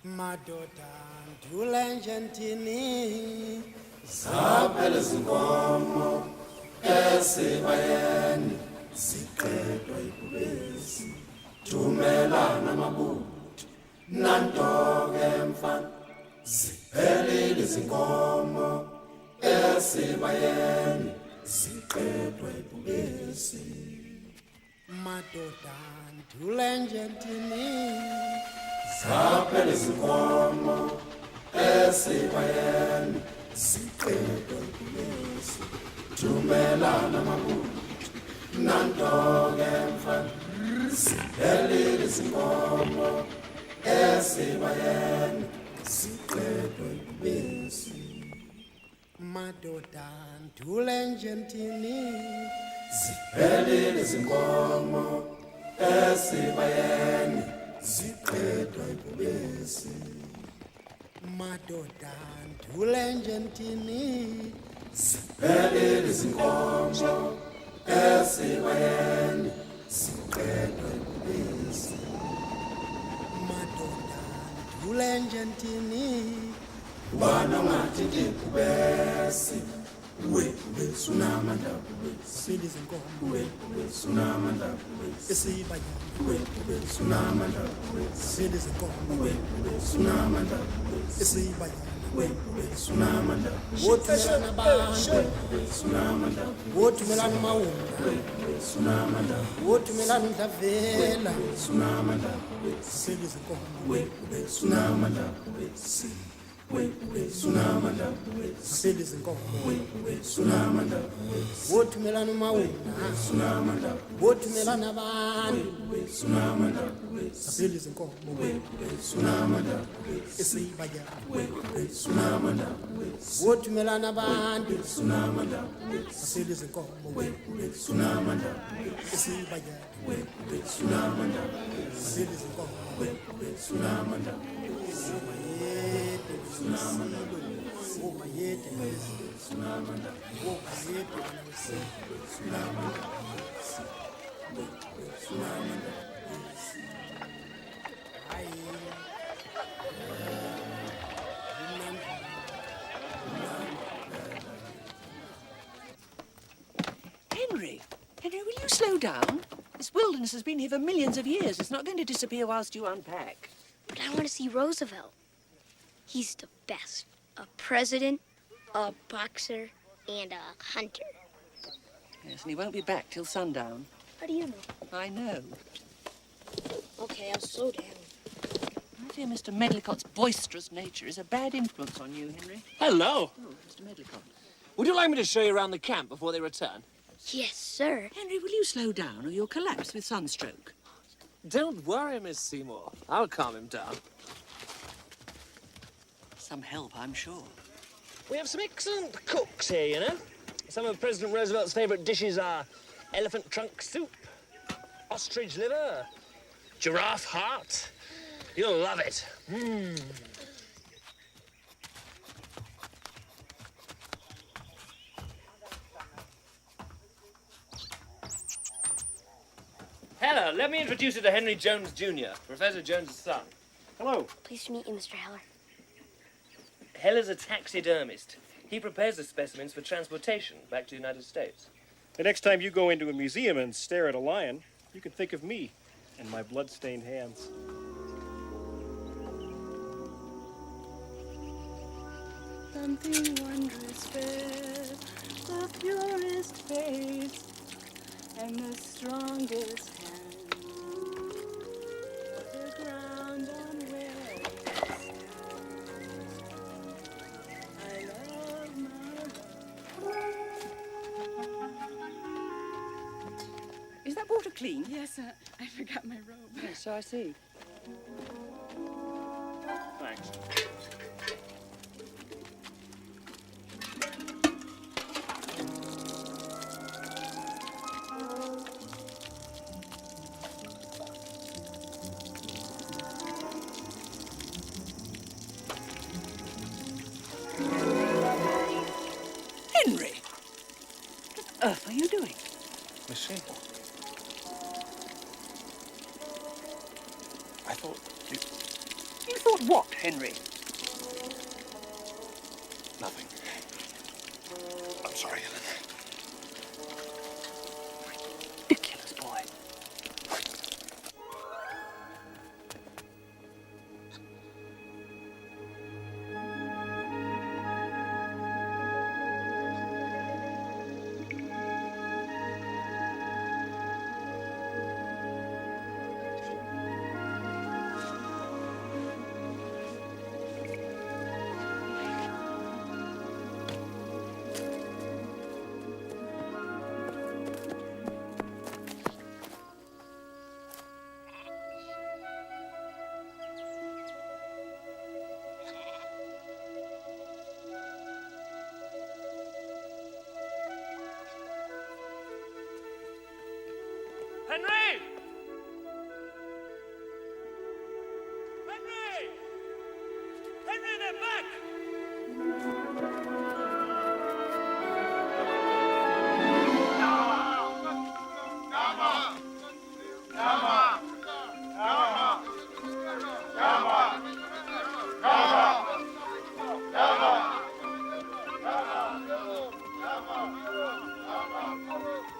Madoda ndule njentini zaphela izinkomo esibayeni siqedwa ibhubesi thumelana amabutho nanto-ke mfana ziphelile izinkomo esibayeni siqedwa ibhubesi madoda ndule njentini zaphela izinkomo esibayeni siqedwa ibhubesi thumelana amabutho nanto-ke mfana ziphelile izinkomo esibayeni siqedwa ibhubesi madoda ndule njentini ziphelile izinkomo esibayeni siqedwa ibhubesi madoda ndule njentini ziphelile izinkomo esibayeni siqedwa ibhubesi madoda ndule njentini ubana ungathi ngikubesi webubesi unamandla bubesi sili zinkomo webubesi unamandla bubesi esibayeni webubesi unamandla bubesi sili zinkomo webubesi unamandla bubesi esibayeni webubesi unamandla wothumelana abantu webubesi unamandla wothumelana mawunda webubesi unamandla wothumelana undlavela webubesi unamandla bubesi sili zinkomo webubesi unamandla bubesi webubesi unamandla bubesi sili zinkomo webubesi unamandla bubesi wothumelana mawunda unamandla wothumelana abantu webubesi unamandla bubesi sili zinkomo webubesi unamandla bubesi esibayeni webubesi unamandla bubesi wothumelana abantu unamandla bubesi sili zinkomo webubesi unamandla bubesi esibayeni webubesi unamandla bubesi sili zinkomo webubesi unamandla bubesi unamandla obayede unamandla obayede unamandla unamandla hayi Henry, will you slow down? This wilderness has been here for millions of years. It's not going to disappear whilst you unpack. But I want to see Roosevelt. He's the best. A president, a boxer, and a hunter. Yes, and he won't be back till sundown. How do you know? I know. Okay, I'll slow down. I fear Mr. Medlicott's boisterous nature is a bad influence on you, Henry. Hello. Oh, Mr. Medlicott. Would you like me to show you around the camp before they return? Yes, sir. Henry, will you slow down or you'll collapse with sunstroke? Don't worry, Miss Seymour. I'll calm him down. Some help, I'm sure. We have some excellent cooks here, you know. Some of President Roosevelt's favourite dishes are elephant trunk soup, ostrich liver, giraffe heart. You'll love it. Hello, let me introduce you to Henry Jones, Jr., Professor Jones' son. Hello. Pleased to meet you, Mr. Heller. Heller's a taxidermist. He prepares the specimens for transportation back to the United States. The next time you go into a museum and stare at a lion, you can think of me and my blood-stained hands. Something wondrous fair, the purest face, and the strongest hand. The ground on where it stands. I love my love. Is that water clean? Yes, I forgot my robe. Yes, so I see. Thanks. Henry! What on earth are you doing? Miss Seymour. I thought you... You thought what, Henry? Nothing. I'm sorry, Helen. Ridiculous boy. Henry! Henry! Henry, they're back!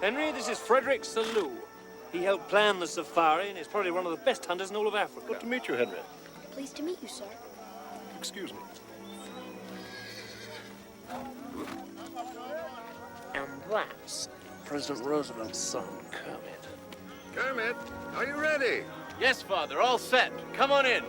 Henry, this is Frederick Salou. He helped plan the safari and is probably one of the best hunters in all of Africa. Good to meet you, Henry. Pleased to meet you, sir. Excuse me. And that's President Roosevelt's son, Kermit. Kermit, are you ready? Yes, Father, all set. Come on in.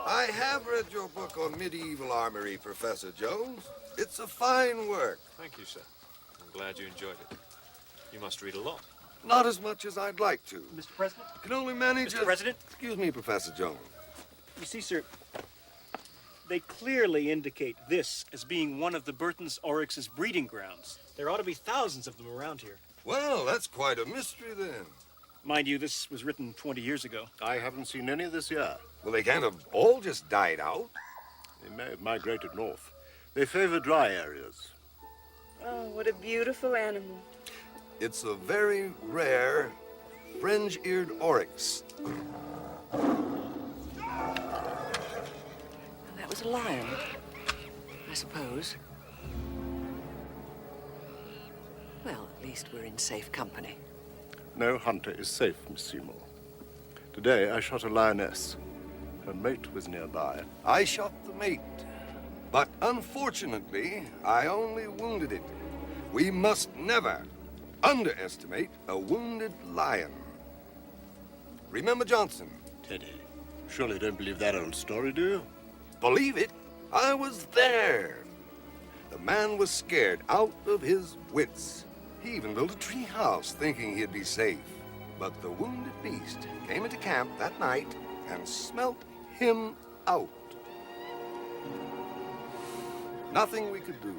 I have read your book on medieval armory, Professor Jones. It's a fine work. Thank you, sir. I'm glad you enjoyed it. You must read a lot. Not as much as I'd like to. Mr. President? Can only manage Mr. President? Excuse me, Professor Jones. You see, sir, they clearly indicate this as being one of the Burton's oryx's breeding grounds. There ought to be thousands of them around here. Well, that's quite a mystery then. Mind you, this was written 20 years ago. I haven't seen any this year. Well, they can't have all just died out. They may have migrated north. They favor dry areas. Oh, what a beautiful animal. It's a very rare fringe-eared oryx. That was a lion, I suppose. Well, at least we're in safe company. No hunter is safe, Miss Seymour. Today I shot a lioness. Her mate was nearby. I shot the mate, but unfortunately, I only wounded it. We must never underestimate a wounded lion. Remember Johnson? Teddy, surely you don't believe that old story, do you? Believe it? I was there. The man was scared out of his wits. He even built a tree house thinking he'd be safe. But the wounded beast came into camp that night and smelt him out. Nothing we could do.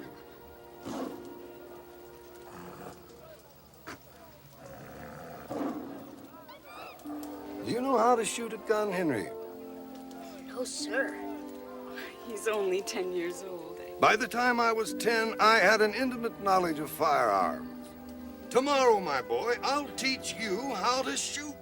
You know how to shoot a gun, Henry? No, sir. He's only 10 years old. By the time I was 10, I had an intimate knowledge of firearms. Tomorrow, my boy, I'll teach you how to shoot.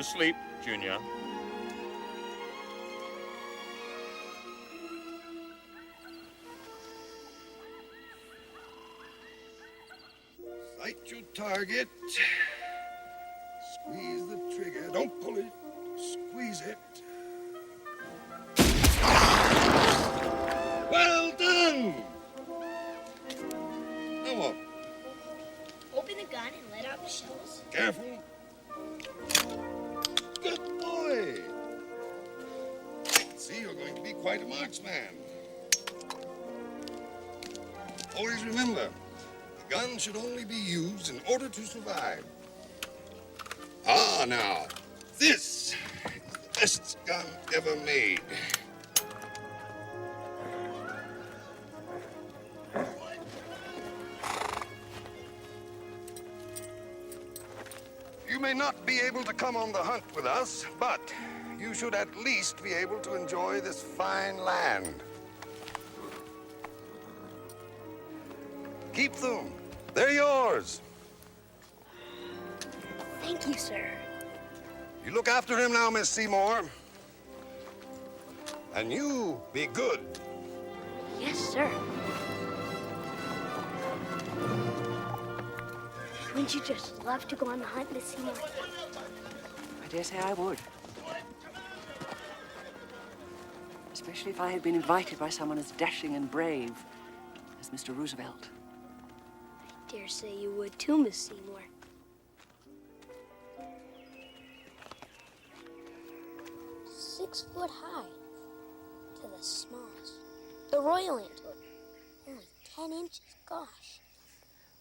sleep, Junior. Sight your target. Squeeze the trigger. Don't pull it. Squeeze it. Well done! Come on. Open the gun and let out the shells. Careful. Good boy. See, you're going to be quite a marksman. Always remember, the gun should only be used in order to survive. Ah, now, this is the best gun ever made. You may not be able to come on the hunt with us, but you should at least be able to enjoy this fine land. Keep them. They're yours. Thank you, sir. You look after him now, Miss Seymour. And you be good. Yes, sir. Wouldn't you just love to go on the hunt, Miss Seymour? I dare say I would. Especially if I had been invited by someone as dashing and brave as Mr. Roosevelt. I dare say you would too, Miss Seymour. 6 foot high to the smallest. The royal antelope, only 10 inches, gosh.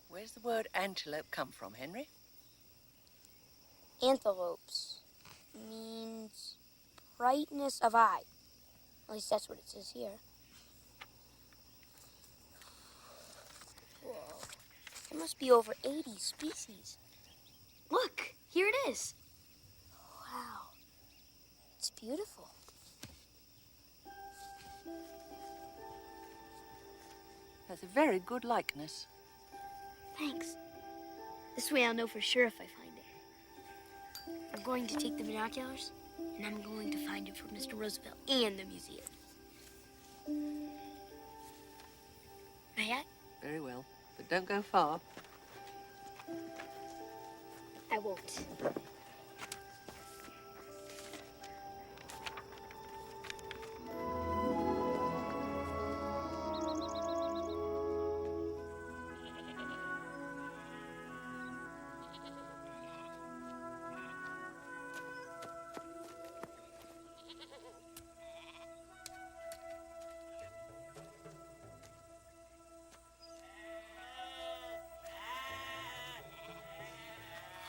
Where's the word antelope come from, Henry? Antelopes means brightness of eye. At least that's what it says here. Whoa. There must be over 80 species. Look, here it is. Wow. It's beautiful. That's a very good likeness. Thanks. This way I'll know for sure if I find it. I'm going to take the binoculars, and I'm going to find it for Mr. Roosevelt and the museum. May I? Very well, but don't go far. I won't.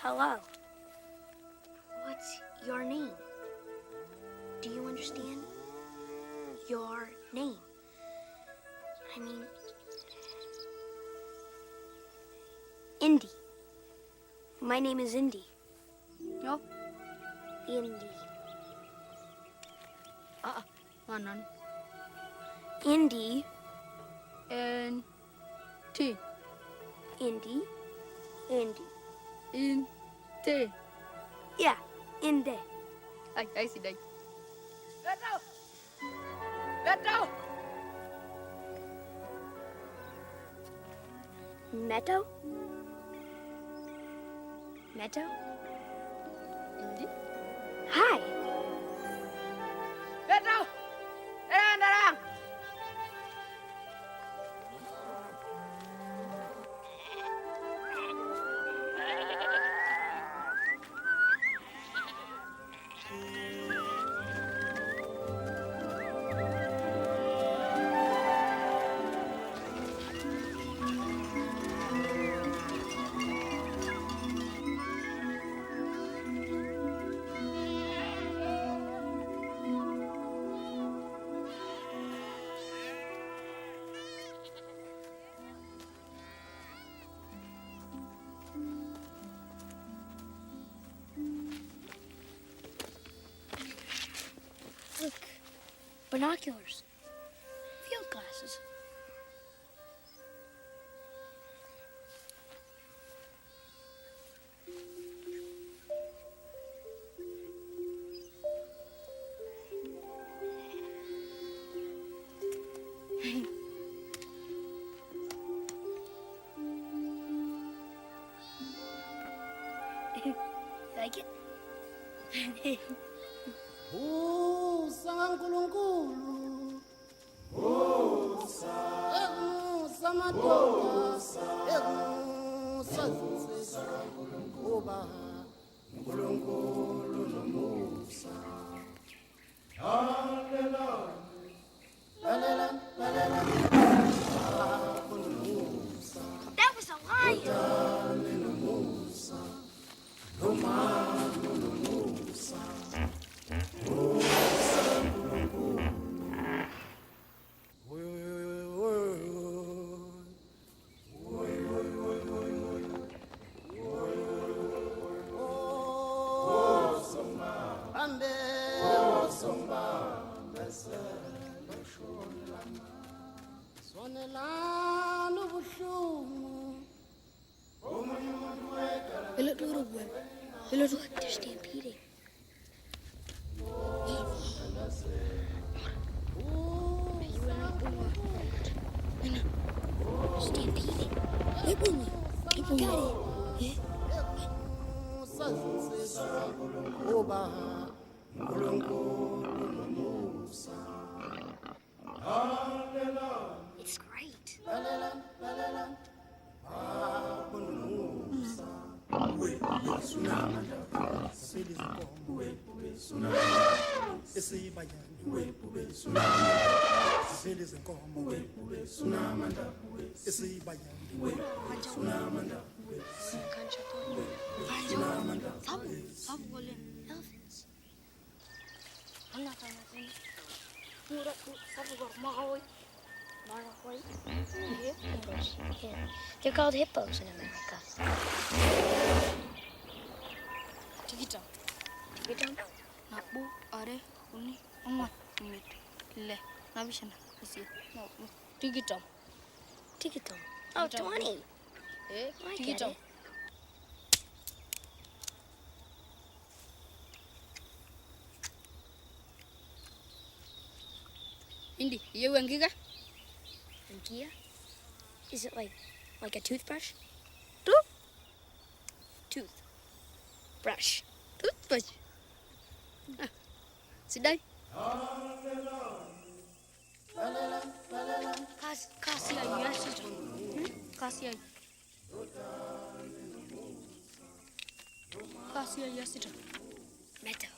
Hello. What's your name? Do you understand? Your name. I mean, Indy. My name is Indy. No? Indy. Manon. Indy. N-T. Indy. Indy. Inte. Yeah, inte. I see that. Beto! Beto! Meadow? Meadow? Indy? Hi. Beto! Darang! Look, binoculars, field glasses. usankulunkulu emusa madoda emusa uba nkulunkulu nomusa That was a lion. Hey, look, they're stampeding. Stampeding. Got it. It's great. Elephants. Hippos. Yeah. They're called hippos in America. Tikita. Tikita? Nabu, are, uni, omat, umit, le, nabishana, isi, no, tikita. Tikita. Oh, 20. Eh, I get tikita. it. Indy, you and Giga? And Gia? Is it like a toothbrush? Tooth. Brush. Toothbrush. Sit down. Kasih aja sih. Kasih aja. Kasih aja sih. Meadow.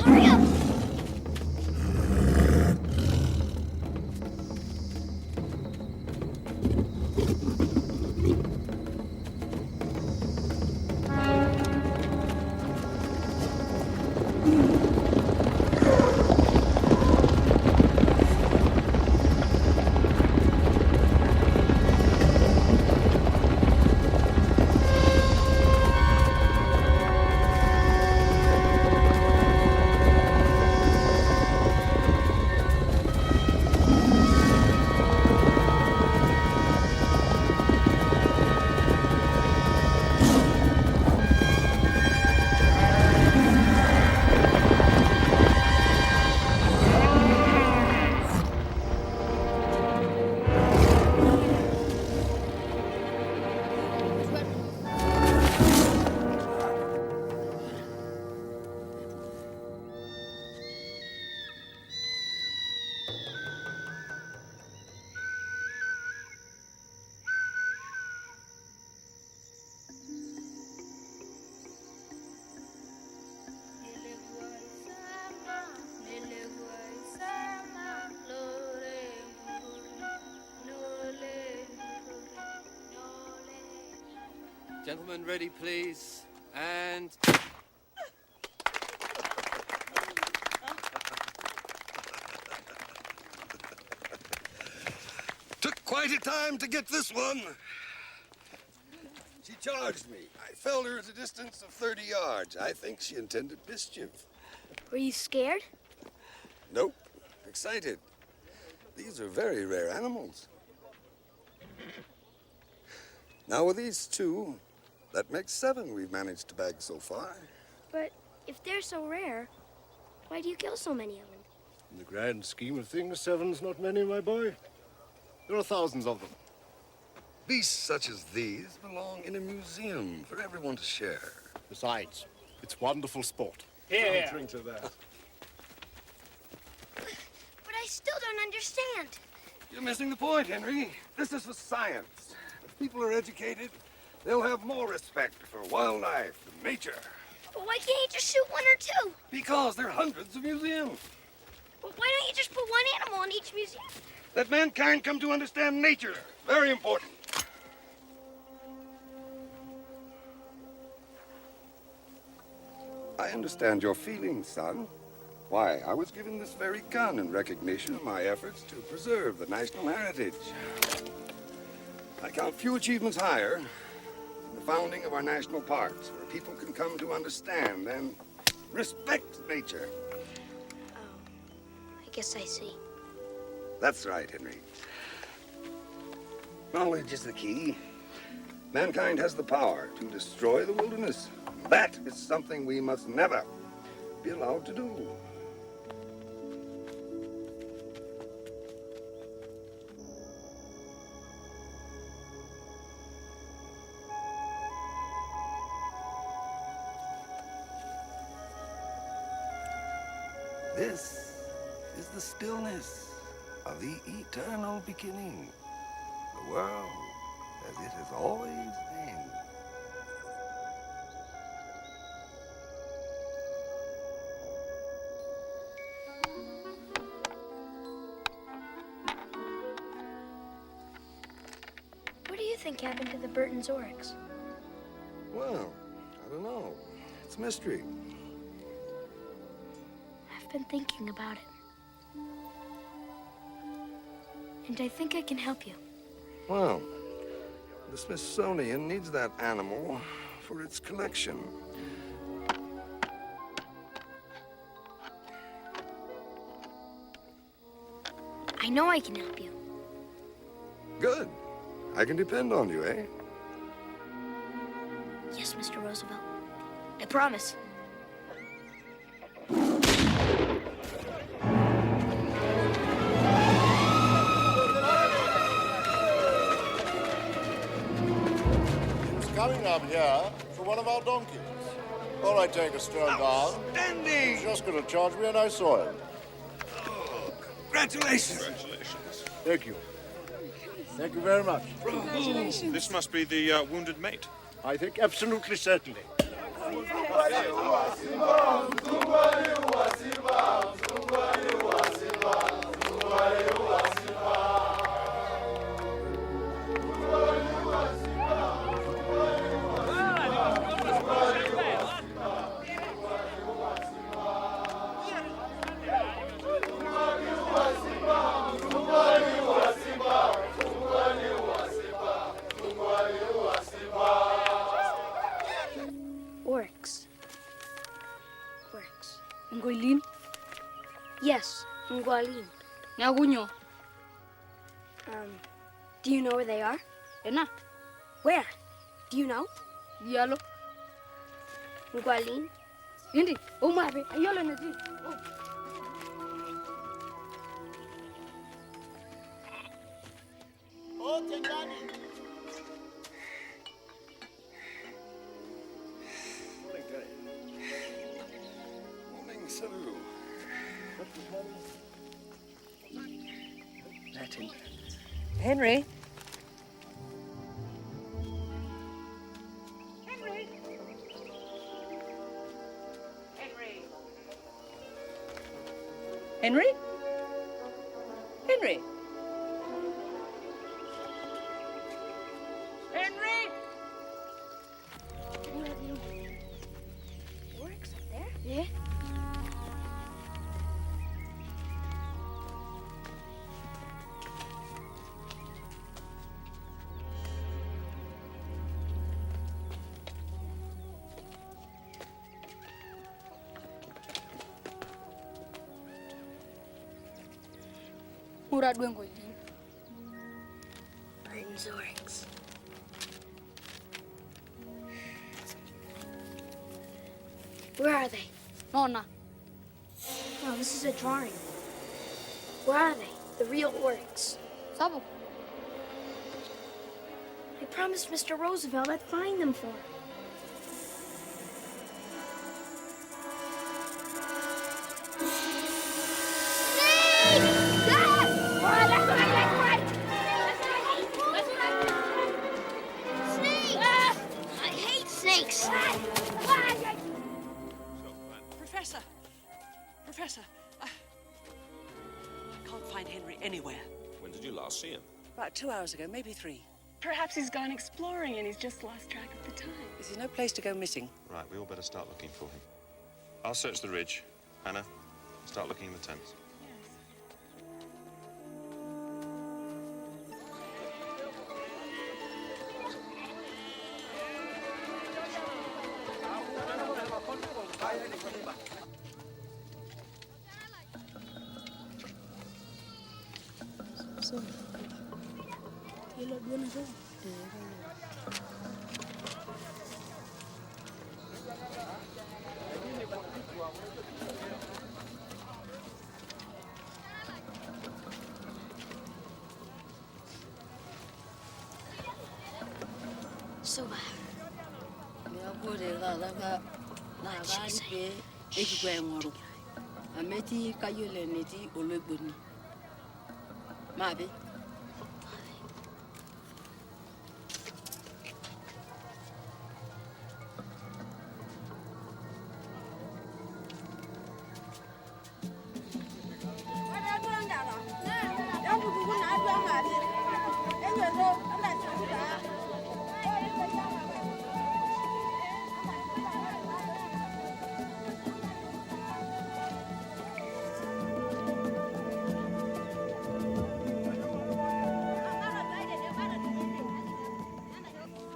Hurry up! Gentlemen, ready, please. And... Took quite a time to get this one. She charged me. I felled her at a distance of 30 yards. I think she intended mischief. Were you scared? Nope. Excited. These are very rare animals. Now with these two, that makes 7 we've managed to bag so far. But if they're so rare, Why do you kill so many of them? In the grand scheme of things, 7's not many, my boy. There are thousands of them. Beasts such as these belong in a museum for everyone to share. Besides, it's wonderful sport. Here. I'll drink to that. But I still don't understand. You're missing the point, Henry. This is for science. If people are educated, they'll have more respect for wildlife and nature. But why can't you just shoot one or two? Because there are hundreds of museums. But why don't you just put one animal in each museum? Let mankind come to understand nature. Very important. I understand your feelings, son. Why, I was given this very gun in recognition of my efforts to preserve the national heritage. I count few achievements higher than the founding of our national parks, where people can come to understand and respect nature. I guess I see. That's right, Henry. Knowledge is the key. Mankind has the power to destroy the wilderness. That is something we must never be allowed to do. This is the stillness of the eternal beginning. The world as it has always been. What do you think happened to the Burton's oryx? Well, I don't know. It's a mystery. I've been thinking about it. And I think I can help you. Well, the Smithsonian needs that animal for its collection. I know I can help you. Good. I can depend on you, eh? Yes, Mr. Roosevelt. I promise. Coming up here for one of our donkeys. All right, take a stroll down. Outstanding! He's just going to charge me, and I saw him. Oh, congratulations! Congratulations. Thank you. Thank you very much. This must be the wounded mate. I think absolutely certainly. Oryx. Oryx. Ngoilin. Yes, Ngualin. Nyagunyo. Do you know where they are? Ena. Where? Do you know? Dialo. Ngualin? Indy. Umabe. Ayola na di. Morning, Saru. Latin. Henry? Henry! Henry! Henry? Henry? Henry! Oryx up there? Yeah. Murad Ngoilin. Burton's oryx. Where are they? Nona. This is a drawing. Where are they? The real oryx. Sabo. I promised Mr. Roosevelt I'd find them for him. Professor, I can't find Henry anywhere. When did you last see him? About 2 hours ago, maybe 3. Perhaps he's gone exploring and he's just lost track of the time. This is no place to go missing. Right, we all better start looking for him. I'll search the ridge. Hannah, start looking in the tents. Soba. Ameti kayole neti oleboni. Mabe.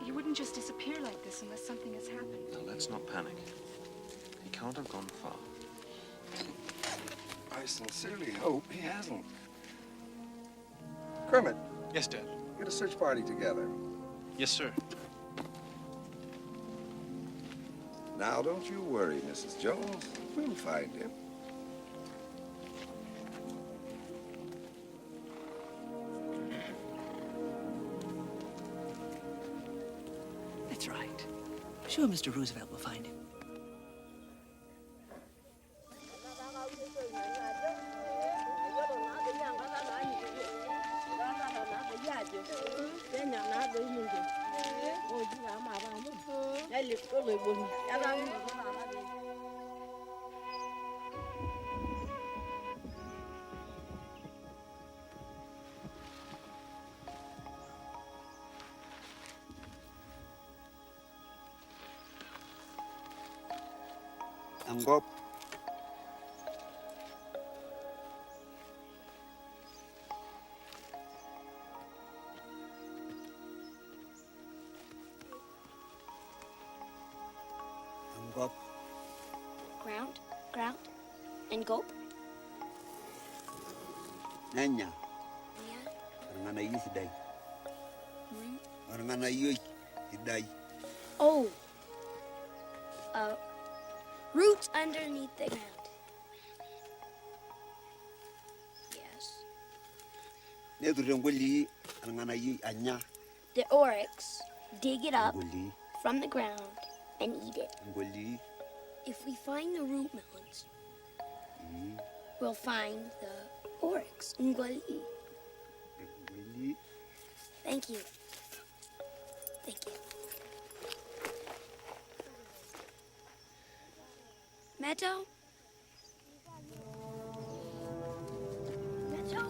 He wouldn't just disappear like this unless something has happened. Now, let's not panic. He can't have gone far. I sincerely hope he hasn't. Kermit. Yes, Dad. Get a search party together. Yes, sir. Now, don't you worry, Mrs. Jones. We'll find him. That's right. I'm sure Mr. Roosevelt will find him. Angop. Angop. Ground, ground, and gulp. Nanya. Yeah. Ngana yi sidai. Ngana yi sidai. Oh. Roots underneath the ground. Yes. Nedurengoli ngana yi anya. The oryx dig it up from the ground and eat it. Ngoli. If we find the root melons, we'll find the oryx. Ngoli. Thank you. Thank you. Meadow? Meadow?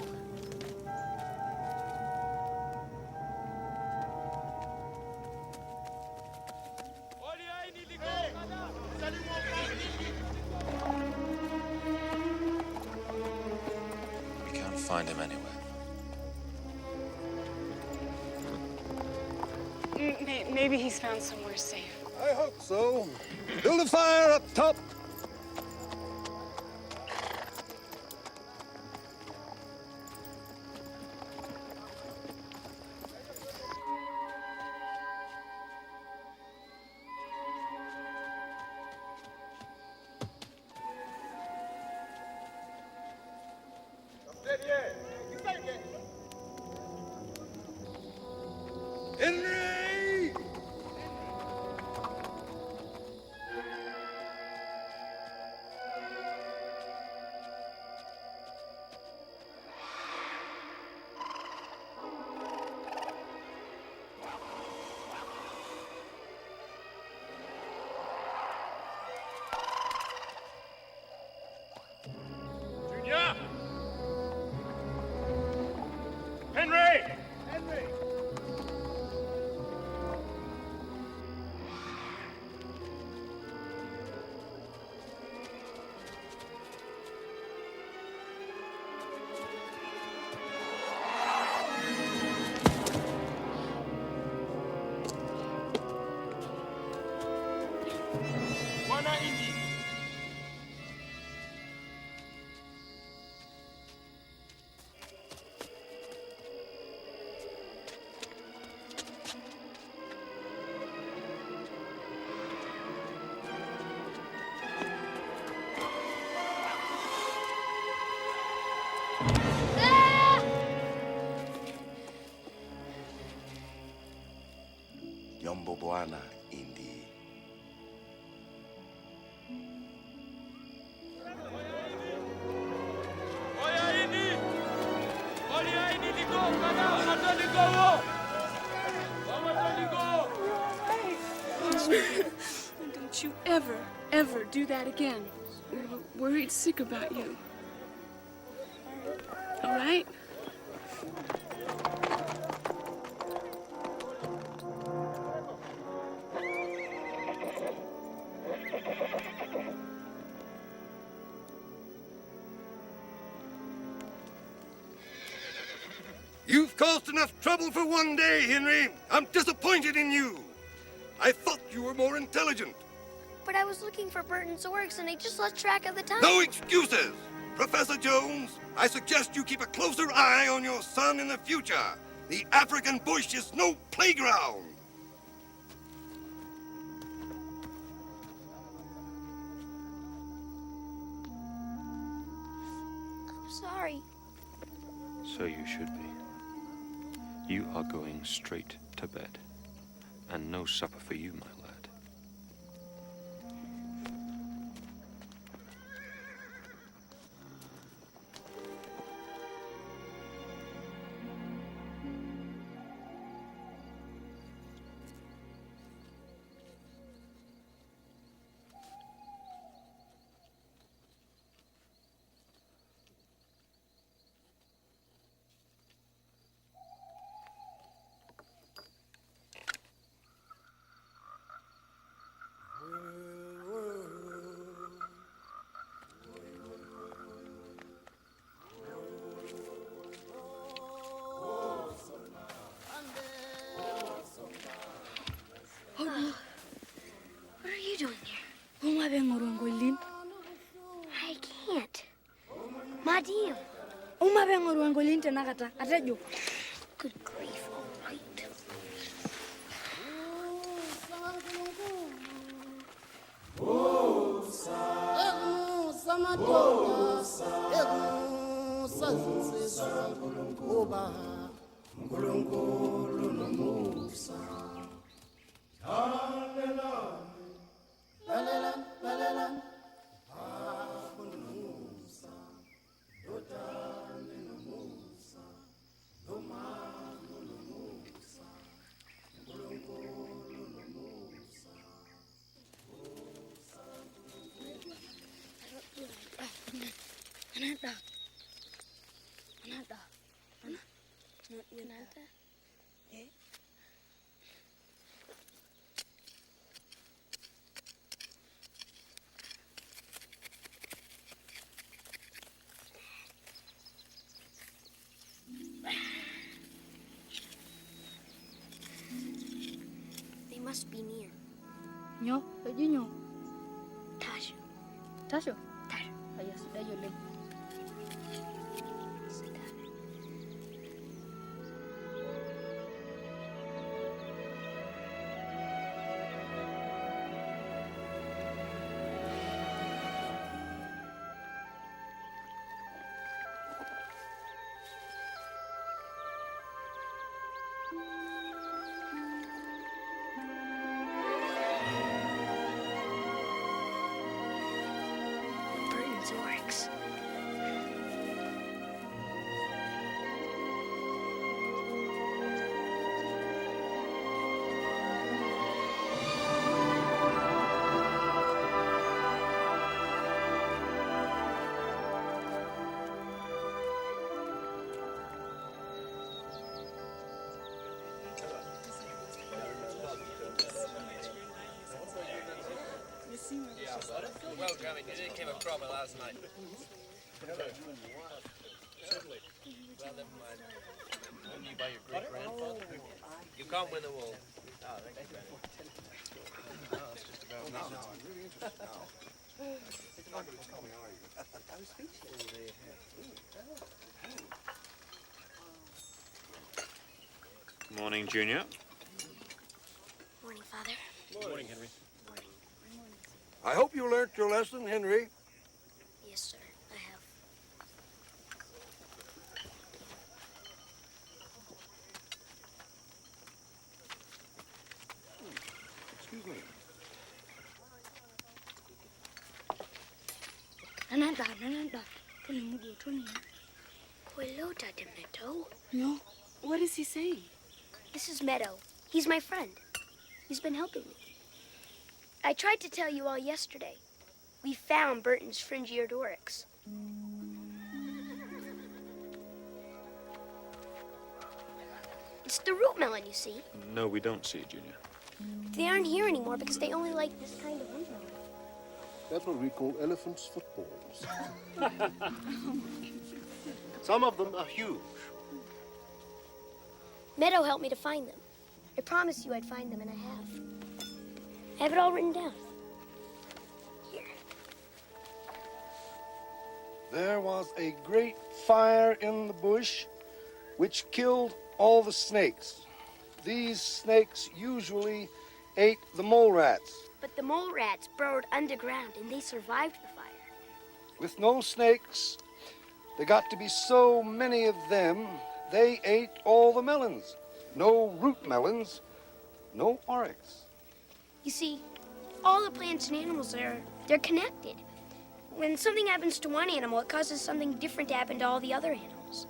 We can't find him anywhere. Maybe he's found somewhere safe. I hope so. Build a fire up top. Henry! Junior! Henry! Henry! Bwana Indy. Yombo Bwana Indy. Oya Indy! Oya Indy, ligo! Kana! Mato ligo wo! Mato ligo! Don't you ever do that again. We're worried sick about you. All right? You've caused enough trouble for one day, Henry. I'm disappointed in you. I thought you were more intelligent. But I was looking for Burton's oryx and I just lost track of the time. No excuses! Professor Jones, I suggest you keep a closer eye on your son in the future. The African bush is no playground. I'm sorry. So you should be. You are going straight to bed. And no supper for you, my lad. What are you doing here? I can't. My deal. Good grief, all right. They must be near. Nyo, lagi nyo. Tasha. Tasyo. Tasha. Ayah sudah yoleng. oryx. Well, Grammy, you did give a proper last night. Well, never mind. Only by your great-grandfather? You can't win them all. Oh, thank you, Granny. No, it's just about now. I'm really interested now. You're not going to tell me, are you? I was speechless. Morning, Junior. Morning, Father. Morning, Henry. I hope you learnt your lesson, Henry. Yes, sir, I have. Excuse me. Hello, Dr. Meadow. No? What is he saying? This is Meadow. He's my friend. He's been helping me. I tried to tell you all yesterday. We found Burton's fringe-eared oryx. It's the root melon, you see. No, we don't see it, Junior. They aren't here anymore because they only like this kind of root melon. That's what we call elephants' footballs. Some of them are huge. Meadow helped me to find them. I promised you I'd find them, and I have. I have it all written down. Here. There was a great fire in the bush which killed all the snakes. These snakes usually ate the mole rats. But the mole rats burrowed underground, and they survived the fire. With no snakes, there got to be so many of them, they ate all the melons. No root melons, no oryx. You see, all the plants and animals they're connected. When something happens to one animal, it causes something different to happen to all the other animals.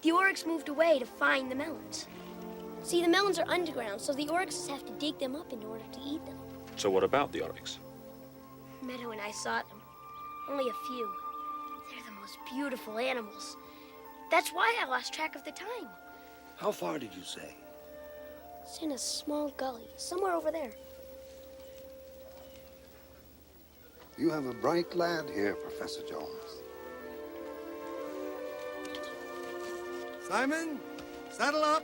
The oryx moved away to find the melons. See, the melons are underground, so the oryxes have to dig them up in order to eat them. So what about the oryx? Meadow and I saw them. Only a few. They're the most beautiful animals. That's why I lost track of the time. How far did you say? It's in a small gully, somewhere over there. You have a bright lad here, Professor Jones. Simon, saddle up.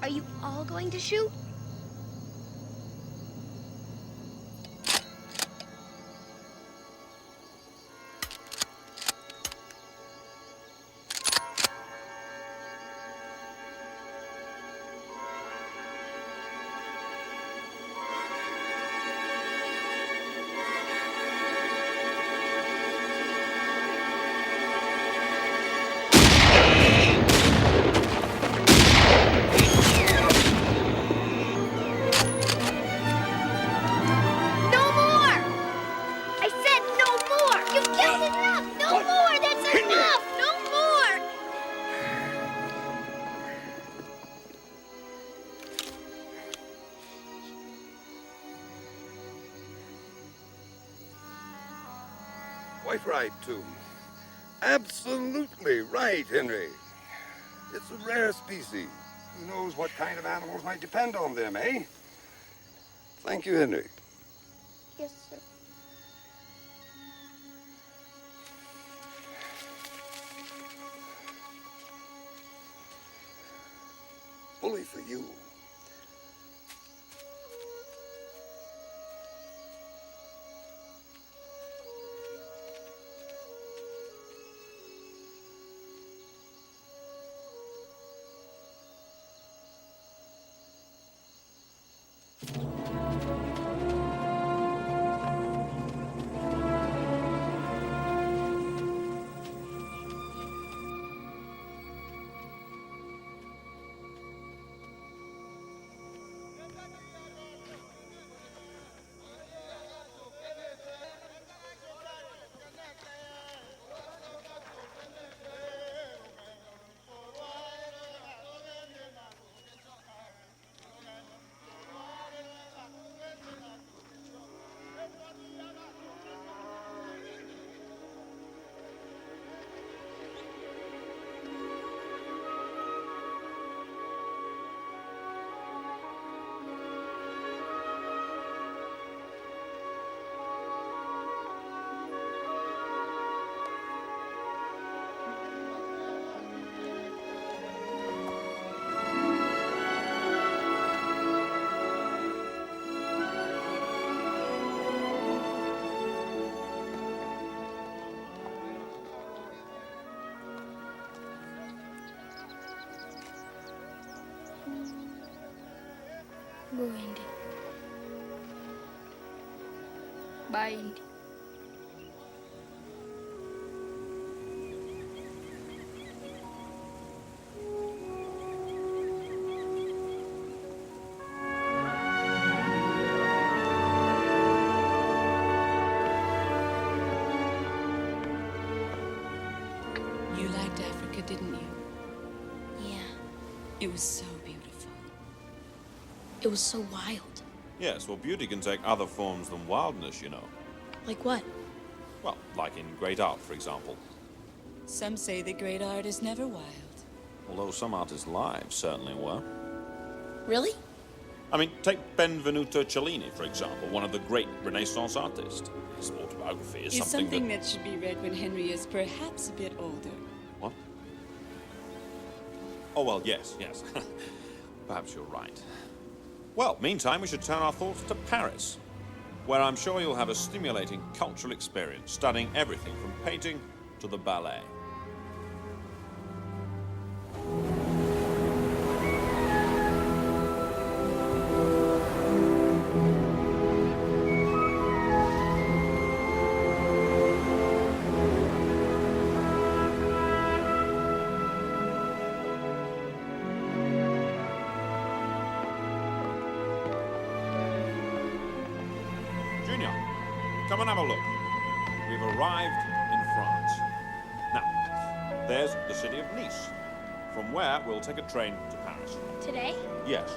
Are you all going to shoot? Quite right, too. Absolutely right, Henry. It's a rare species. Who knows what kind of animals might depend on them, eh? Thank you, Henry. Yes, sir. Bully for you. Go, Indy. Bye, Indy. You liked Africa, didn't you? Yeah. It was so beautiful. It was so wild. Yes, well, beauty can take other forms than wildness, you know. Like what? Well, like in great art, for example. Some say that great art is never wild. Although some artists' lives certainly were. Really? I mean, take Benvenuto Cellini, for example, one of the great Renaissance artists. His autobiography is It's something something that should be read when Henry is perhaps a bit older. What? Oh, well, yes. Perhaps you're right. Well, meantime, we should turn our thoughts to Paris, where I'm sure you'll have a stimulating cultural experience, studying everything from painting to the ballet. Come and have a look. We've arrived in France. Now, there's the city of Nice, from where we'll take a train to Paris. Today? Yes.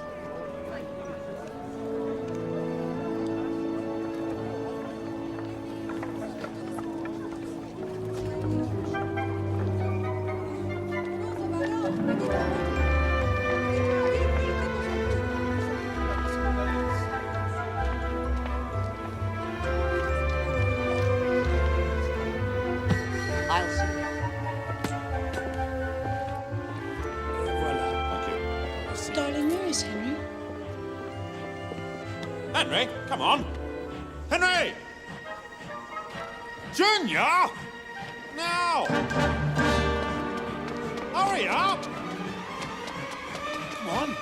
Henry, come on. Henry! Junior! Now! Hurry up! Come on.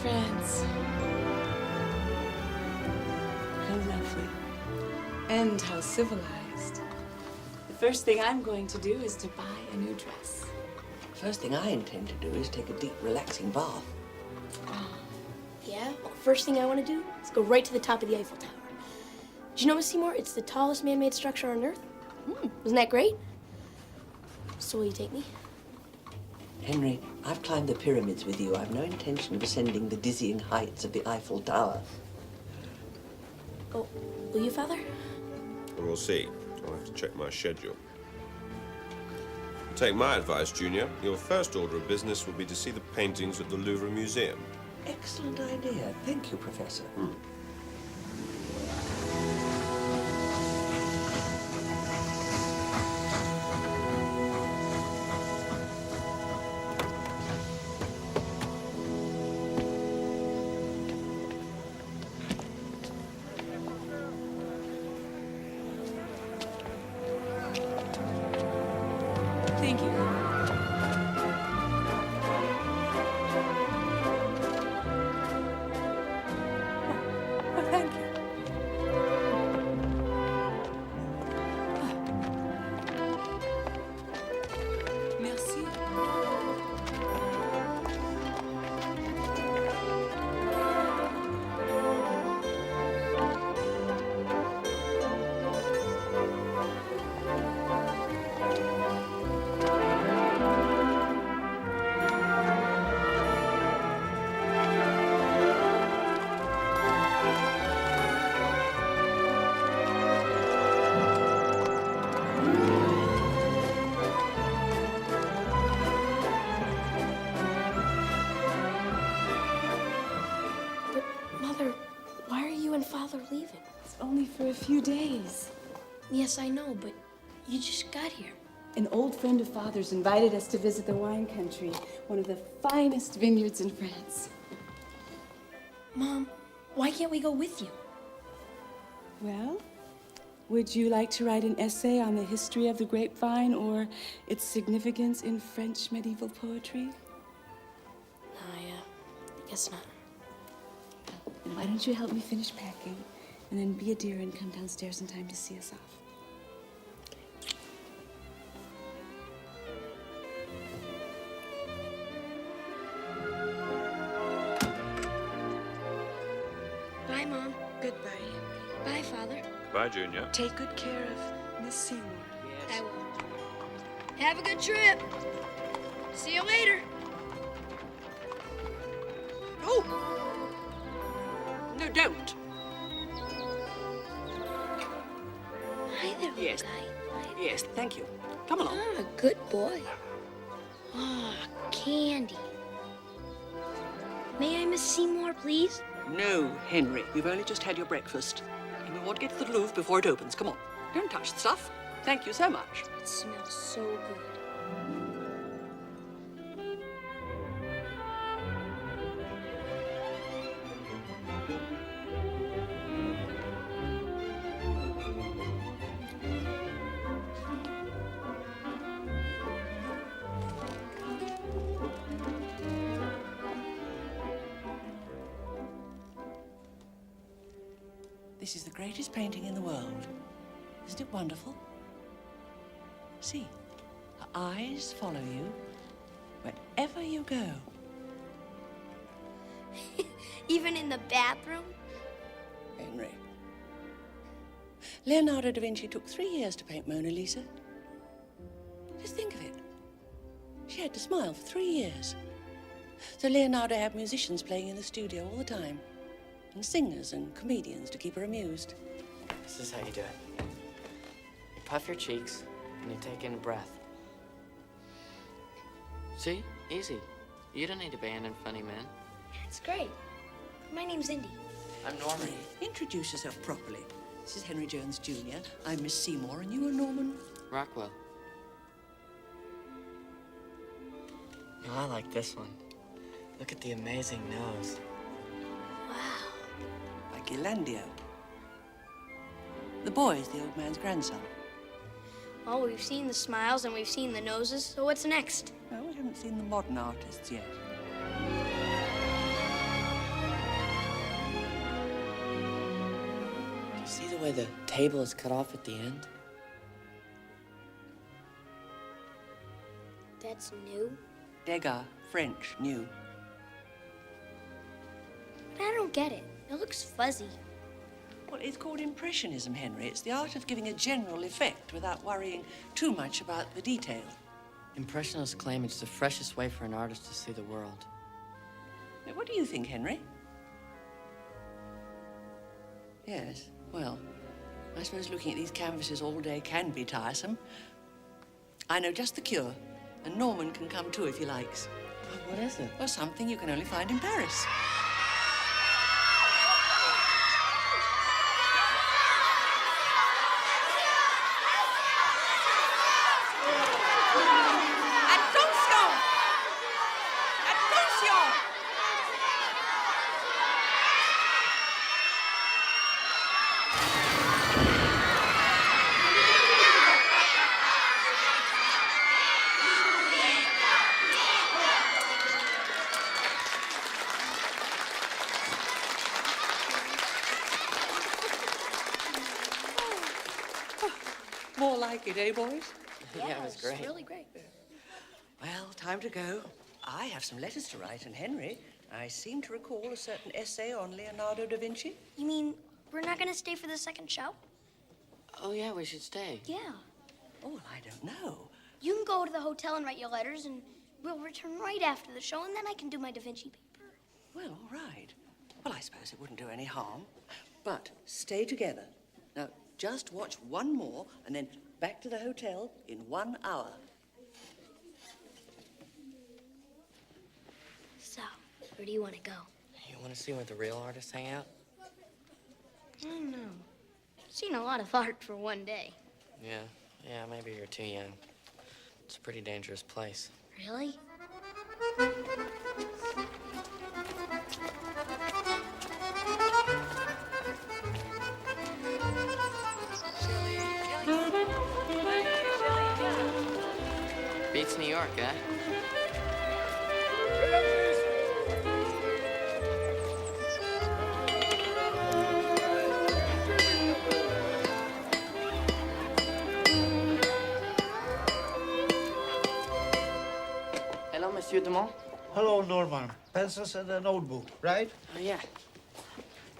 France. How lovely. And how civilized. The first thing I'm going to do is to buy a new dress. First thing I intend to do is take a deep, relaxing bath. Yeah? Well, first thing I want to do is go right to the top of the Eiffel Tower. Did you know, Miss Seymour, it's the tallest man-made structure on Earth? Isn't that great? So will you take me? Henry, I've climbed the pyramids with you. I've no intention of ascending the dizzying heights of the Eiffel Tower. Oh, will you, Father? We'll see. I'll have to check my schedule. Take my advice, Junior. Your first order of business will be to see the paintings at the Louvre Museum. Excellent idea. Thank you, Professor. Thank you. Oh, thank you. Merci. But, Mother, why are you and Father leaving? It's only for a few days. Yes, I know, but you just got here. An old friend of Father's invited us to visit the wine country, one of the finest vineyards in France. Mom, why can't we go with you? Well, would you like to write an essay on the history of the grapevine or its significance in French medieval poetry? I guess not. And why don't you help me finish packing, and then be a dear and come downstairs in time to see us off? Bye, Mom. Goodbye. Bye, Father. Bye, Junior. Take good care of Miss Seymour. I will. Have a good trip. See you later. Oh! No, don't. Hi there, little Yes. guy. Yes, thank you. Come along. Ah, good boy. Ah, candy. May I, Miss Seymour, please? No, Henry. You've only just had your breakfast. And we want to get to the Louvre before it opens. Come on. Don't touch the stuff. Thank you so much. It smells so good. This is the greatest painting in the world. Isn't it wonderful? See, her eyes follow you wherever you go. Even in the bathroom? Henry. Leonardo da Vinci took 3 years to paint Mona Lisa. Just think of it. She had to smile for 3 years. So Leonardo had musicians playing in the studio all the time, and singers and comedians to keep her amused. This is how you do it. You puff your cheeks, and you take in a breath. See? Easy. You don't need to band and funny man. That's great. My name's Indy. I'm Norman. Introduce yourself properly. This is Henry Jones, Jr. I'm Miss Seymour, and you are Norman Rockwell. No, I like this one. Look at the amazing nose. Like Elandio. The boy is the old man's grandson. Oh, we've seen the smiles and we've seen the noses, so what's next? No, we haven't seen the modern artists yet. Do you see the way the table is cut off at the end? That's new. Degas, French, new. But I don't get it. It looks fuzzy. Well, it's called Impressionism, Henry. It's the art of giving a general effect without worrying too much about the detail. Impressionists claim it's the freshest way for an artist to see the world. Now, what do you think, Henry? Yes, well, I suppose looking at these canvases all day can be tiresome. I know just the cure, and Norman can come too if he likes. What is it? Well, something you can only find in Paris. More like it, eh, boys? Yeah, it was great. It's really great. Well, time to go. I have some letters to write, and Henry, I seem to recall a certain essay on Leonardo da Vinci. You mean we're not going to stay for the second show? Oh, yeah, we should stay. Yeah. Oh, well, I don't know. You can go to the hotel and write your letters, and we'll return right after the show, and then I can do my Da Vinci paper. Well, all right. Well, I suppose it wouldn't do any harm. But stay together. Now, just watch one more, and then back to the hotel in 1 hour. So, where do you want to go? You want to see where the real artists hang out? I don't know. I've seen a lot of art for one day. Yeah, maybe you're too young. It's a pretty dangerous place. Really? Beats New York, eh? Hello, Monsieur Dumont. Hello, Norman. Pencils and a notebook, right? Oh, yeah.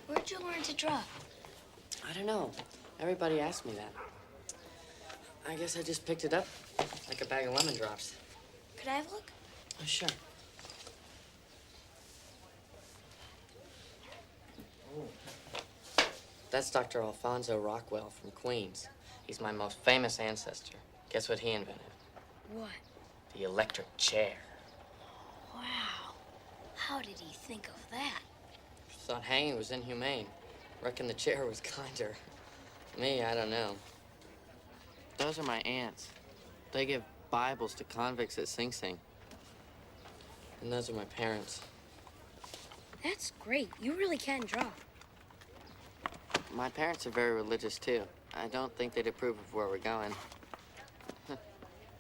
Where'd you learn to draw? I don't know. Everybody asks me that. I guess I just picked it up like a bag of lemon drops. Could I have a look? Oh, sure. That's Dr. Alfonso Rockwell from Queens. He's my most famous ancestor. Guess what he invented? What? The electric chair. Wow. How did he think of that? Thought hanging was inhumane. Reckon the chair was kinder. Me, I don't know. Those are my aunts. They give Bibles to convicts at Sing Sing. And those are my parents. That's great. You really can draw. My parents are very religious, too. I don't think they'd approve of where we're going.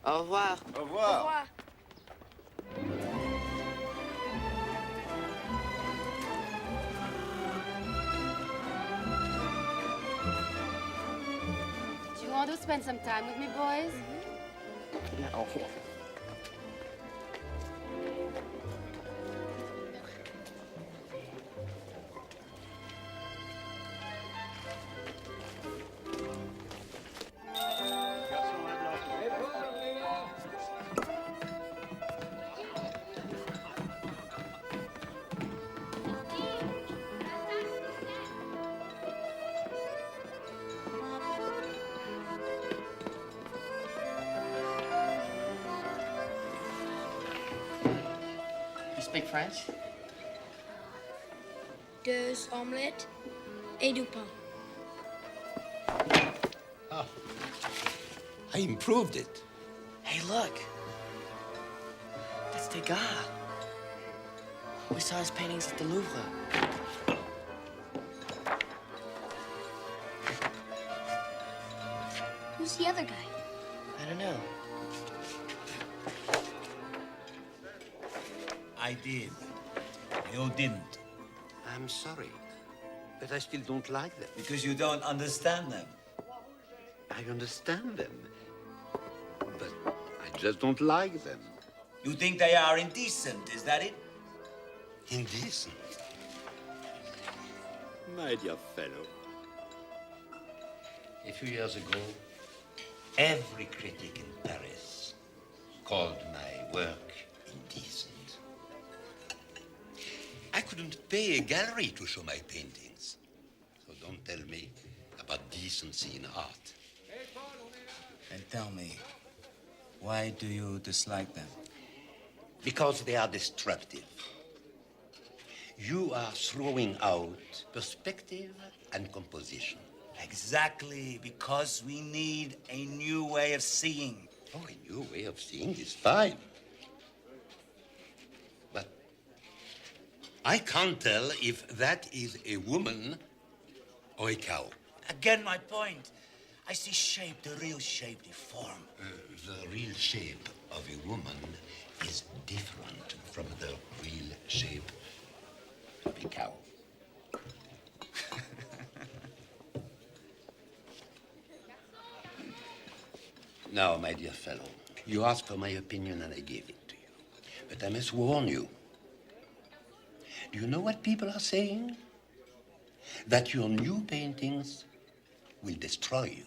Au revoir. Au revoir. Au revoir. Do you want to spend some time with me, boys? No. You speak French? Deux omelettes et du pain. Oh. I improved it. Hey, look. That's Degas. We saw his paintings at the Louvre. Who's the other guy? I don't know. I did. You didn't. I'm sorry, but I still don't like them. Because you don't understand them. I understand them, but I just don't like them. You think they are indecent, is that it? Indecent? My dear fellow. A few years ago, every critic in Paris called my work indecent. I couldn't pay a gallery to show my paintings. So don't tell me about decency in art. And tell me, why do you dislike them? Because they are destructive. You are throwing out perspective and composition. Exactly, because we need a new way of seeing. Oh, a new way of seeing is fine. But I can't tell if that is a woman or a cow. Again, my point. I see shape, the real shape, the form. The real shape of a woman is different from the real shape of a cow. Now, my dear fellow, you asked for my opinion and I gave it to you. But I must warn you. Do you know what people are saying? That your new paintings will destroy you.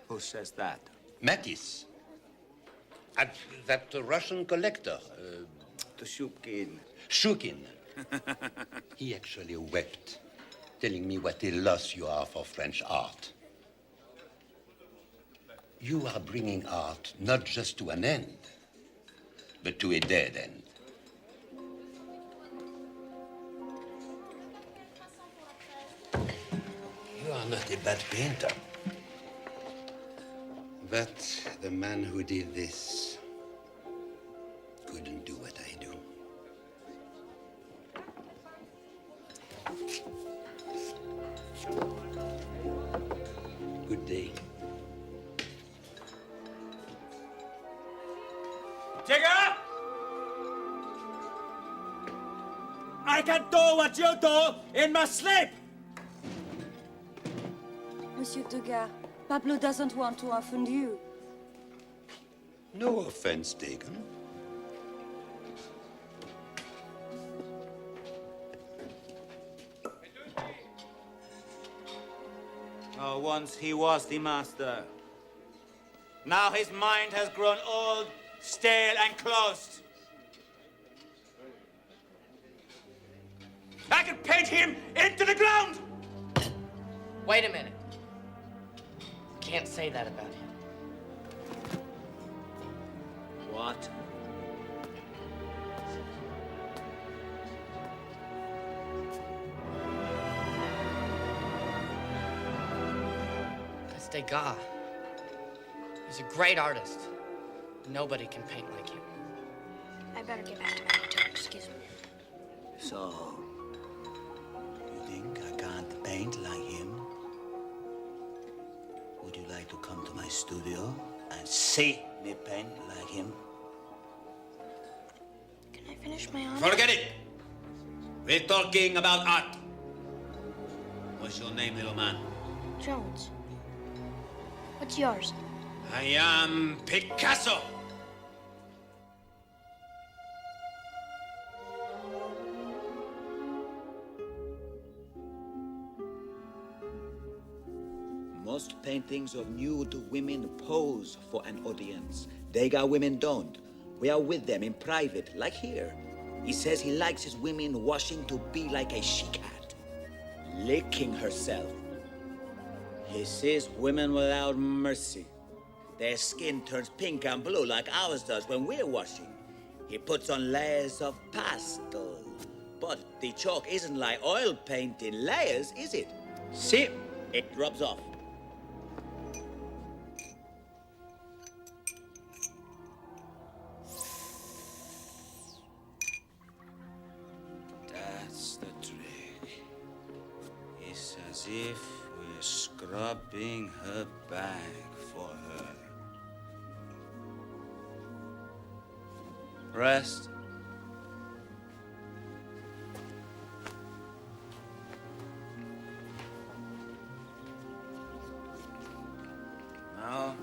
Who says that? Matisse. That Russian collector. Shukin. Shukin. He actually wept, telling me what a loss you are for French art. You are bringing art not just to an end, but to a dead end. You are not a bad painter. But the man who did this couldn't do what I do. Good day. Tigger! I can do what you do in my sleep! Monsieur Degas, Pablo doesn't want to offend you. No offense taken. Oh, once he was the master. Now his mind has grown old, stale, and closed. I can paint him into the ground! Wait a minute. Can't say that about him. What? That's Degas. He's a great artist. Nobody can paint like him. I better get back to my hotel. Excuse me. So, you think I can't paint like him? Would you like to come to my studio and see me paint like him? Can I finish my honor? Forget it! We're talking about art. What's your name, little man? Jones. What's yours? I am Picasso. Most paintings of nude women pose for an audience. Degas women don't. We are with them in private, like here. He says he likes his women washing to be like a she-cat, licking herself. He sees women without mercy. Their skin turns pink and blue like ours does when we're washing. He puts on layers of pastel. But the chalk isn't like oil paint in layers, is it? See, it rubs off. That's the trick. It's as if we're scrubbing her back for her. Rest. Now,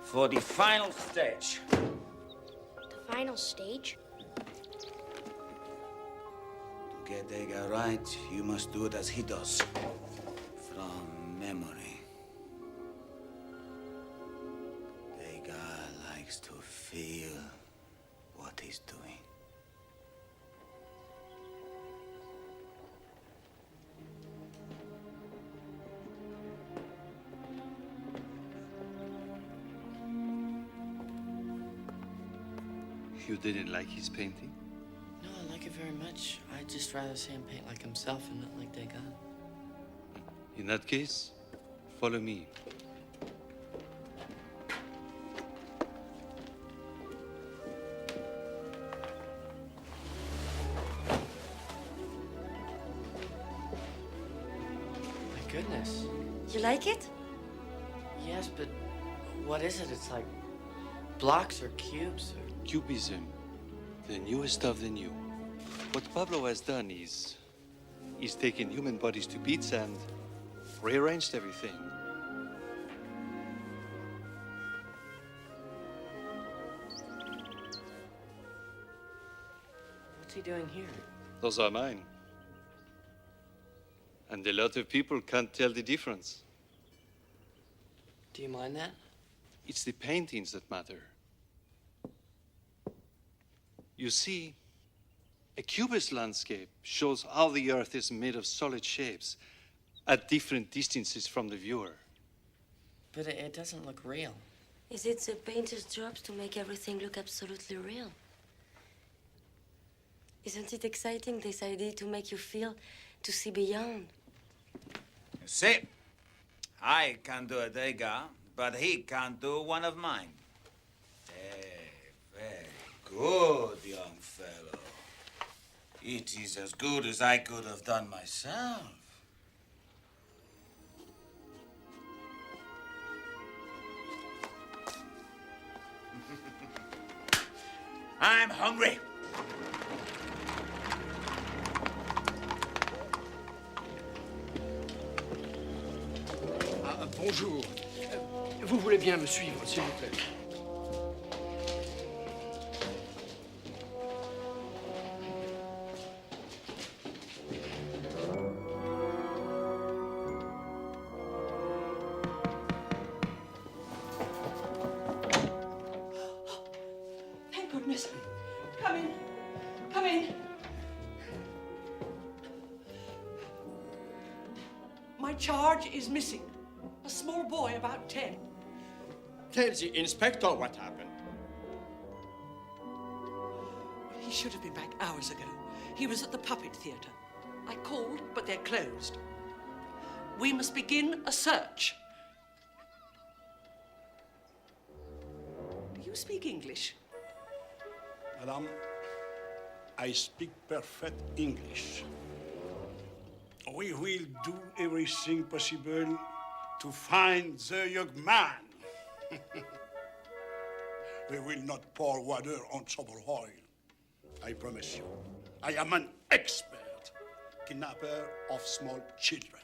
for the final stage. The final stage? To get Degas right, you must do it as he does. From memory. Degas likes to feel what he's doing. You didn't like his painting? No, I like it very much. I'd just rather see him paint like himself and not like Degas. In that case, follow me. My goodness. You like it? Yes, but what is it? It's like blocks or cubes or... Cubism, the newest of the new. What Pablo has done is he's taken human bodies to bits and rearranged everything. What's he doing here? Those are mine. And a lot of people can't tell the difference. Do you mind that? It's the paintings that matter. You see, a cubist landscape shows how the earth is made of solid shapes at different distances from the viewer. But it doesn't look real. Is it the painter's job to make everything look absolutely real? Isn't it exciting, this idea to make you feel, to see beyond? You see, I can do a Degas, but he can't do one of mine. Very good, young fellow. It is as good as I could have done myself. I'm hungry. Bonjour. Vous voulez bien me suivre, s'il vous plaît? Thank goodness. Come in. Come in. My charge is missing. A small boy about 10. Tell the inspector what happened. He should have been back hours ago. He was at the puppet theatre. I called, but they're closed. We must begin a search. Do you speak English? Madame, I speak perfect English. We will do everything possible to find the young man. We will not pour water on trouble oil. I promise you. I am an expert kidnapper of small children.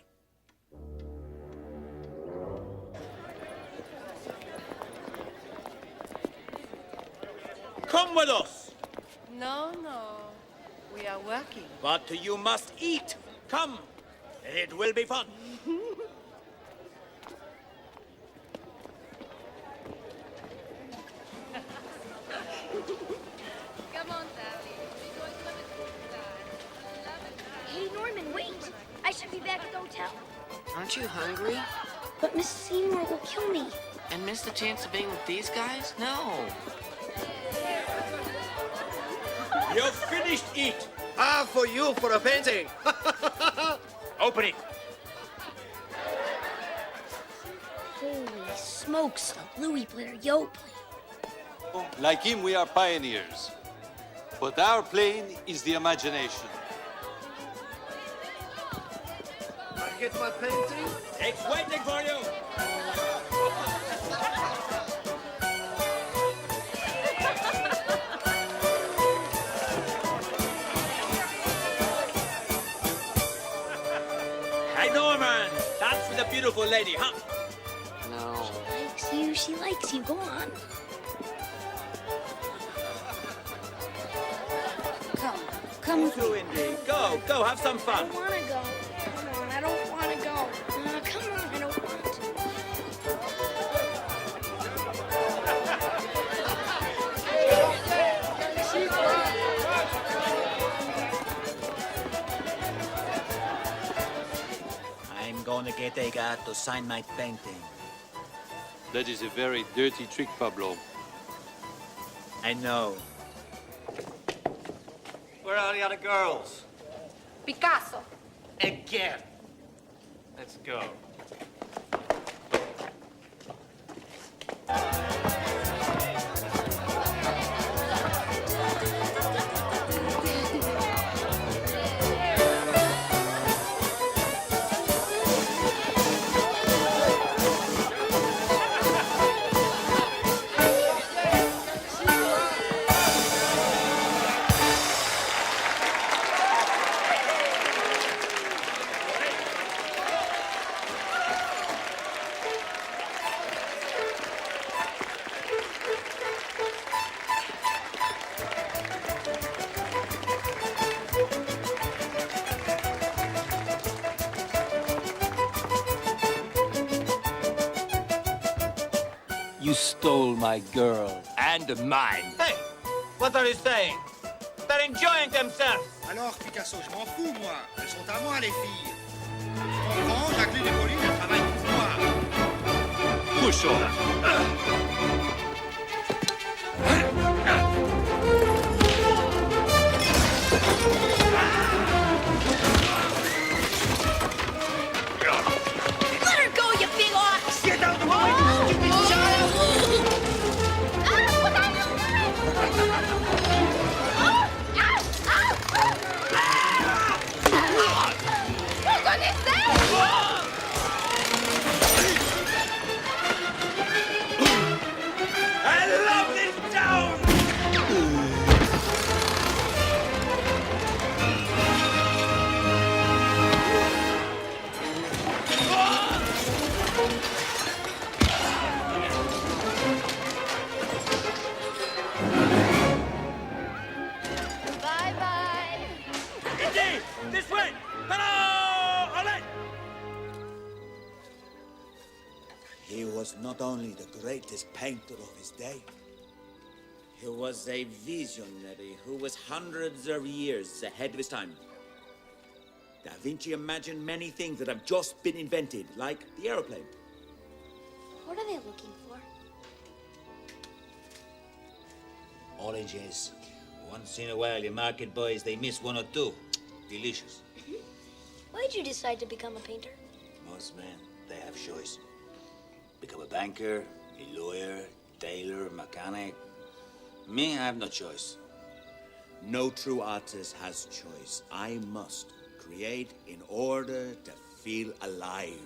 Come with us. No, no. We are working. But you must eat. Come. It will be fun. Come on, Sally. Hey, Norman, wait. I should be back at the hotel. Aren't you hungry? But Miss Seymour will kill me. And miss the chance of being with these guys? No. You've finished eat. For you for a painting. Open it. Holy smokes, a Louis Blair yo plane. Like him, we are pioneers. But our plane is the imagination. I get my painting? It's waiting for you. Hey, Norman, that's for the beautiful lady, huh? No. She likes you. Go on. Come with you, Indy. Go, have some fun. I don't want to go. Come on, I don't want to go. Come on, I don't want to. Degas to sign my painting. That is a very dirty trick, Pablo. I know. Where are the other girls? Picasso. Again. Let's go. You stole my girl. And mine. Hey, what are you saying? They're enjoying themselves. Alors, Picasso, je m'en fous, moi. Elles sont à moi, les filles. Tu comprends? Jacqueline et Pauline, elles travaillent pour moi. Push Let her go, you big ox! Get out of my way, you stupid child! I love this town! Bye-bye. Indy, this way! Hello! Ole! He was not only the greatest painter of his day, he was a visionary who was hundreds of years ahead of his time. Da Vinci imagined many things that have just been invented, like the aeroplane. What are they looking for? Oranges. Once in a while, your market boys, they miss one or two. Delicious. Why'd you decide to become a painter? Most men, they have choice. Become a banker, a lawyer, tailor, mechanic. Me, I have no choice. No true artist has choice. I must create in order to feel alive.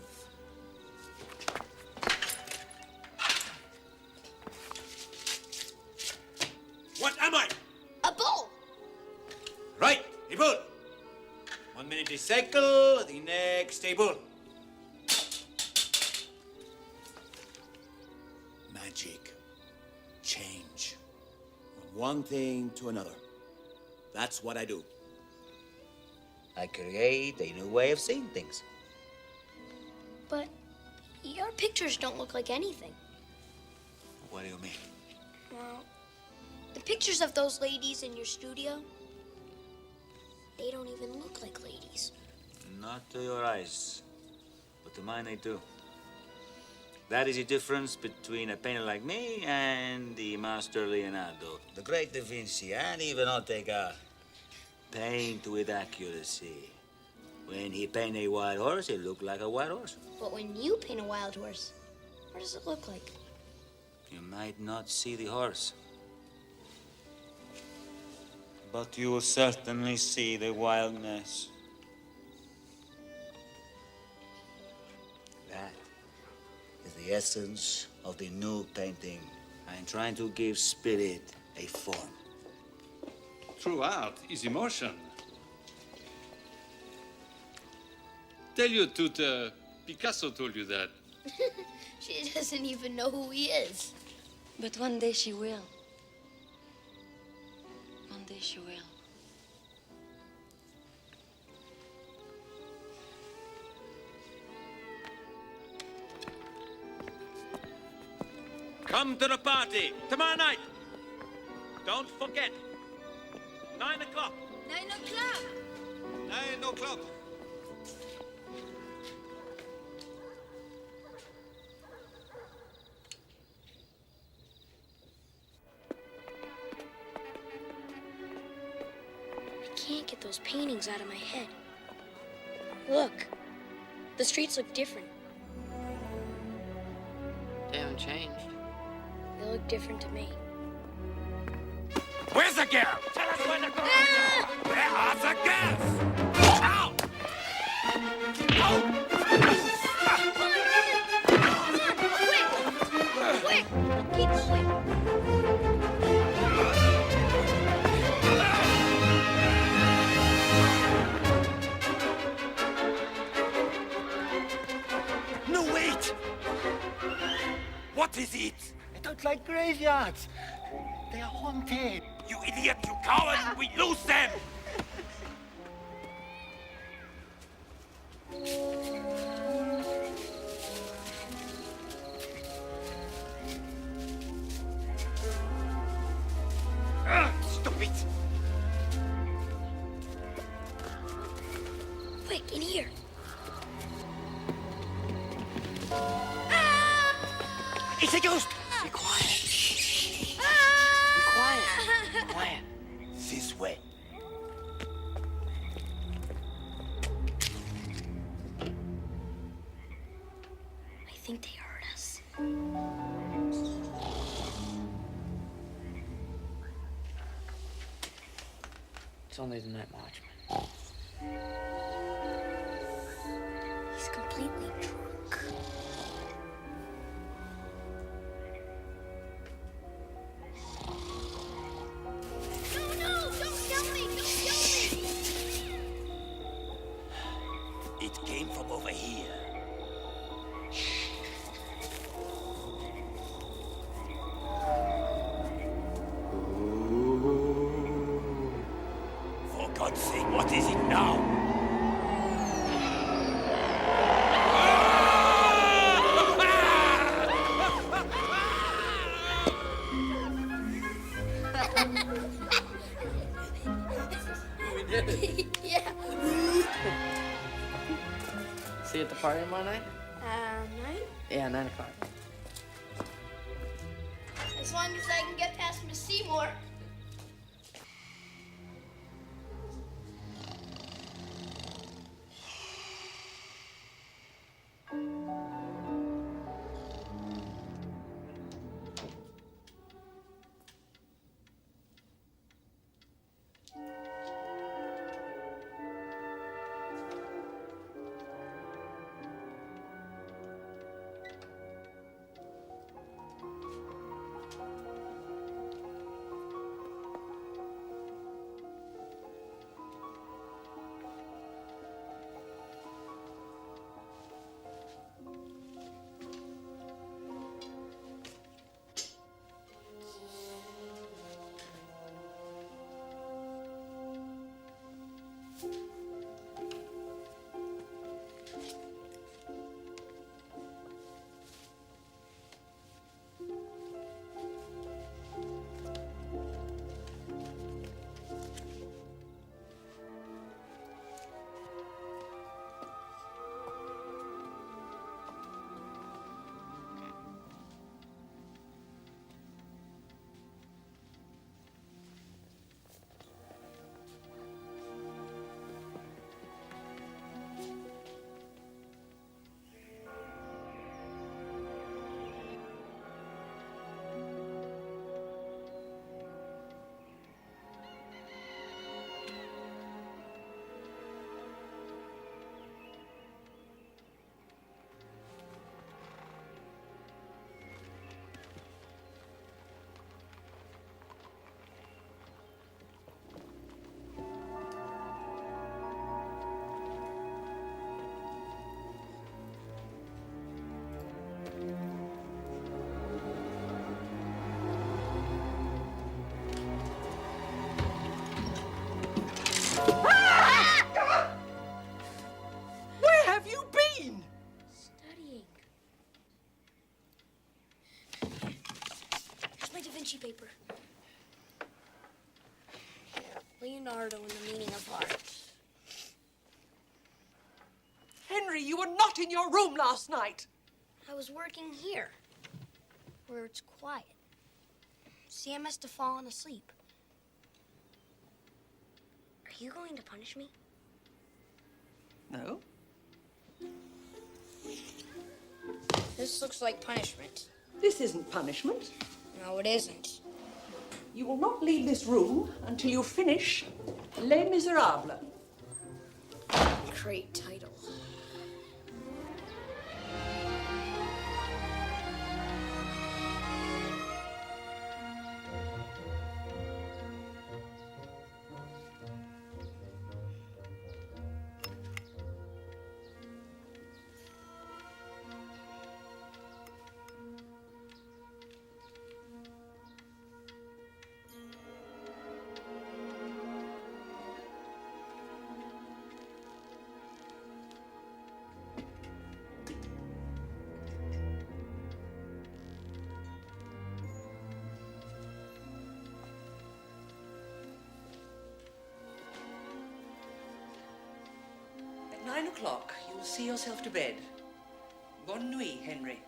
What am I? A bull! Right, a bull. 1 minute a cycle, the next a bull. Magic. Change. From one thing to another. That's what I do. I create a new way of seeing things. But your pictures don't look like anything. What do you mean? Well, the pictures of those ladies in your studio, they don't even look like ladies. Not to your eyes, but to mine they do. That is the difference between a painter like me and the master Leonardo. The great Da Vinci, and even Degas, paint with accuracy. When he paint a wild horse, it looked like a wild horse. But when you paint a wild horse, what does it look like? You might not see the horse, but you will certainly see the wildness. That is the essence of the new painting. I am trying to give spirit a form. True art is emotion. Tell you truth, Picasso told you that. She doesn't even know who he is. But one day she will. One day she will. Come to the party tomorrow night. Don't forget. 9 o'clock. 9 o'clock. 9 o'clock. can't get those paintings out of my head. Look, the streets look different. They haven't changed. They look different to me. Where's the girl? Tell us where the girl is. Where are the girls? Ow! Quick! Keep going! No, wait! What is it? I don't like graveyards. They are haunted. You idiot, you coward! We lose them! Stop it! Quick, in here. It's a ghost! Be quiet. Be quiet. Quiet. This way. I think they heard us. It's only the night watchman. He's completely drunk. It came from over here. For God's sake, what is it now? We did it. Yeah. See you at the party tomorrow night? 9? Yeah, 9 o'clock. As long as I can get past Miss Seymour. Where have you been? Studying. Here's my Da Vinci paper. Leonardo and the meaning of art. Henry, you were not in your room last night. I was working here, where it's quiet. See, I must have fallen asleep. Are Are you going to punish me? No? This looks like punishment. This isn't punishment. No, it isn't. You will not leave this room until you finish Les Miserables. Great title. At 9 o'clock, you will see yourself to bed. Bonne nuit, Henry.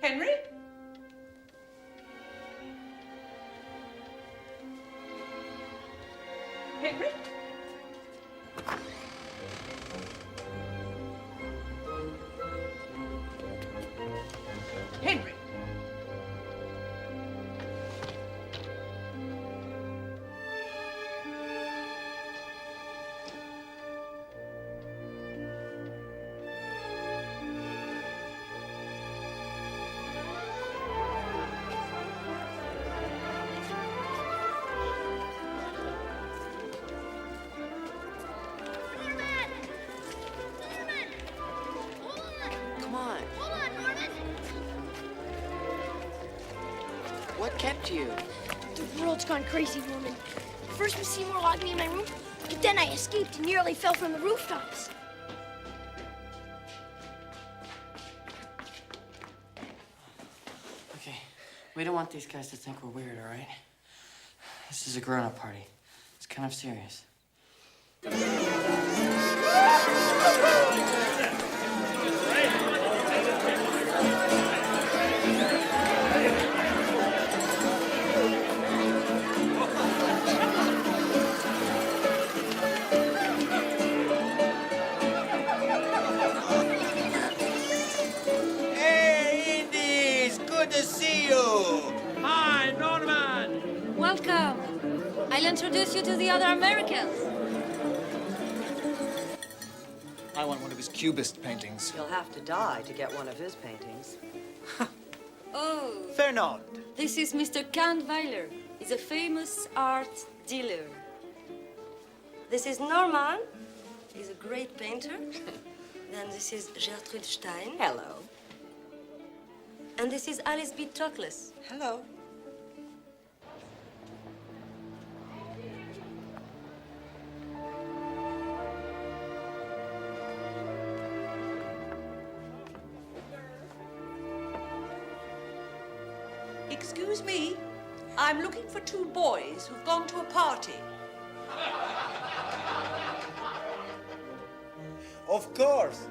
Henry? Henry? Henry? What kept you? The world's gone crazy, Norman. First, Miss Seymour locked me in my room, but then I escaped and nearly fell from the rooftops. Okay, we don't want these guys to think we're weird, all right? This is a grown-up party. It's kind of serious. introduce you to the other Americans. I want one of his Cubist paintings. You'll have to die to get one of his paintings. Oh. Fernand. This is Mr. Count Weiler. He's a famous art dealer. This is Norman. He's a great painter. Then this is Gertrude Stein. Hello. And this is Alice B. Truckless. Hello. Excuse me, I'm looking for two boys who've gone to a party. Of course.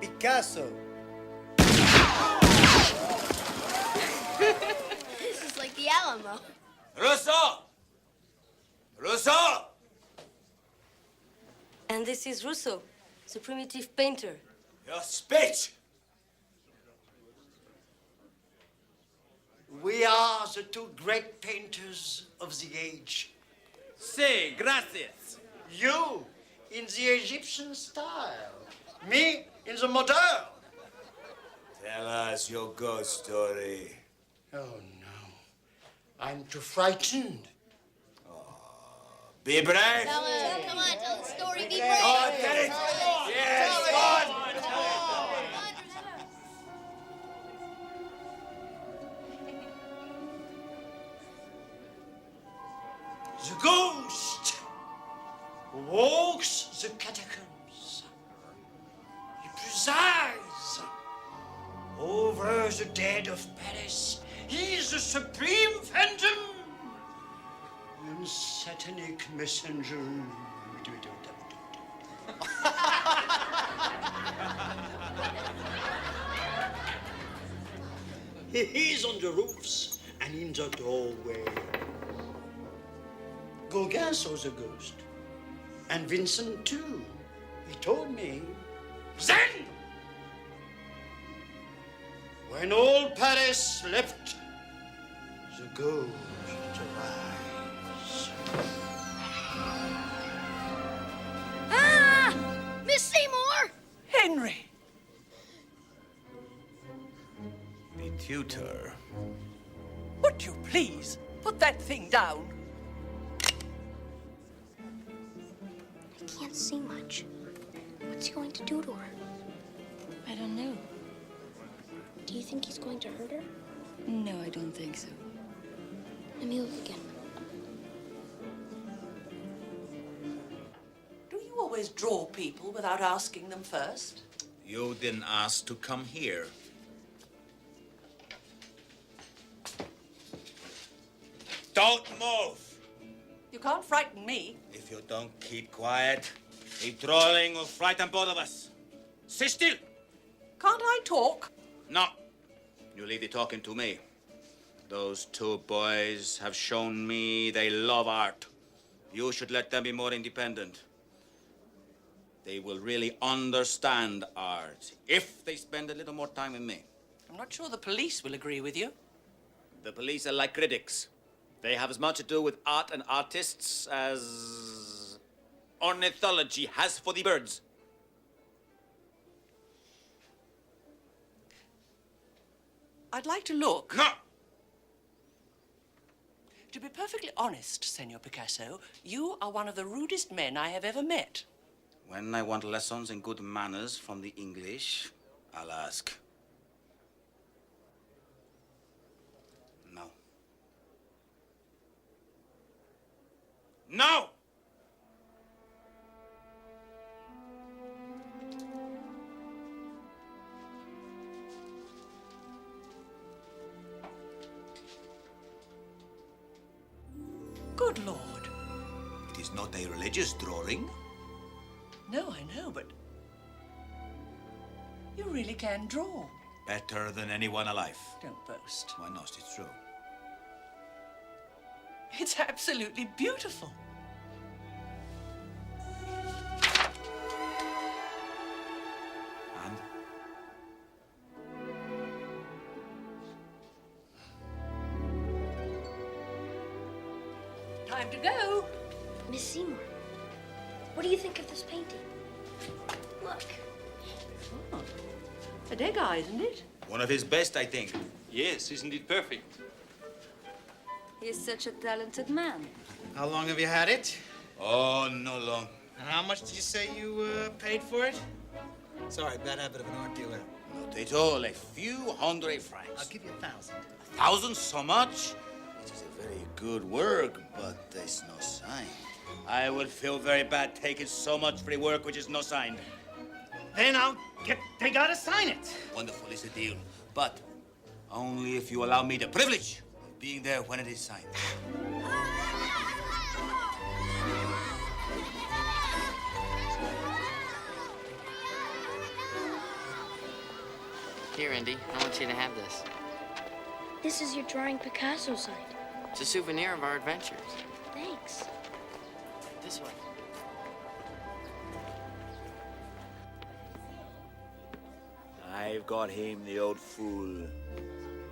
Picasso. This is like the Alamo. Rousseau! Rousseau! And this is Rousseau, the primitive painter. Your speech! We are the two great painters of the age. Si, gracias. You in the Egyptian style, me in the modern. Tell us your ghost story. Oh, no. I'm too frightened. Be brave. Tell us. Come on, tell the story. Be brave. Oh, get it. Yes, go on. The ghost walks the catacombs. He presides over the dead of Paris. He's the supreme phantom and satanic messenger. He's on the roofs and in the doorway. Gauguin saw the ghost. And Vincent, too. He told me. Then, when all Paris slept, the ghost arise. Ah! Miss Seymour! Henry! The tutor. Would you please put that thing down? I can't see much. What's he going to do to her? I don't know. Do you think he's going to hurt her? No, I don't think so. Let me look again. Do you always draw people without asking them first? You didn't ask to come here. Don't move. You can't frighten me. If you don't keep quiet, the drawing will frighten both of us. Sit still. Can't I talk? No. You leave the talking to me. Those two boys have shown me they love art. You should let them be more independent. They will really understand art if they spend a little more time with me. I'm not sure the police will agree with you. The police are like critics. They have as much to do with art and artists as ornithology has for the birds. I'd like to look. No! To be perfectly honest, Senor Picasso, you are one of the rudest men I have ever met. When I want lessons in good manners from the English, I'll ask. No. No! Good Lord. It is not a religious drawing. No, I know, but you really can draw. Better than anyone alive. Don't boast. Why not? It's true. It's absolutely beautiful. And? have to go. Miss Seymour, what do you think of this painting? Look. Oh, a Degas, isn't it? One of his best, I think. Yes, isn't it perfect? He's such a talented man. How long have you had it? Oh, no long. And how much did you say you paid for it? Sorry, bad habit of an art dealer. Not at all. A few hundred francs. I'll give you 1,000. 1,000? So much? It is a very good work, but there's no sign. I would feel very bad taking so much for the work which is no signed. Then I'll get Degas to sign it. Wonderful is the deal, but only if you allow me the privilege of being there when it is signed. Here, Indy, I want you to have this. This is your drawing Picasso signed. It's a souvenir of our adventures. Thanks. This way. I've got him, the old fool.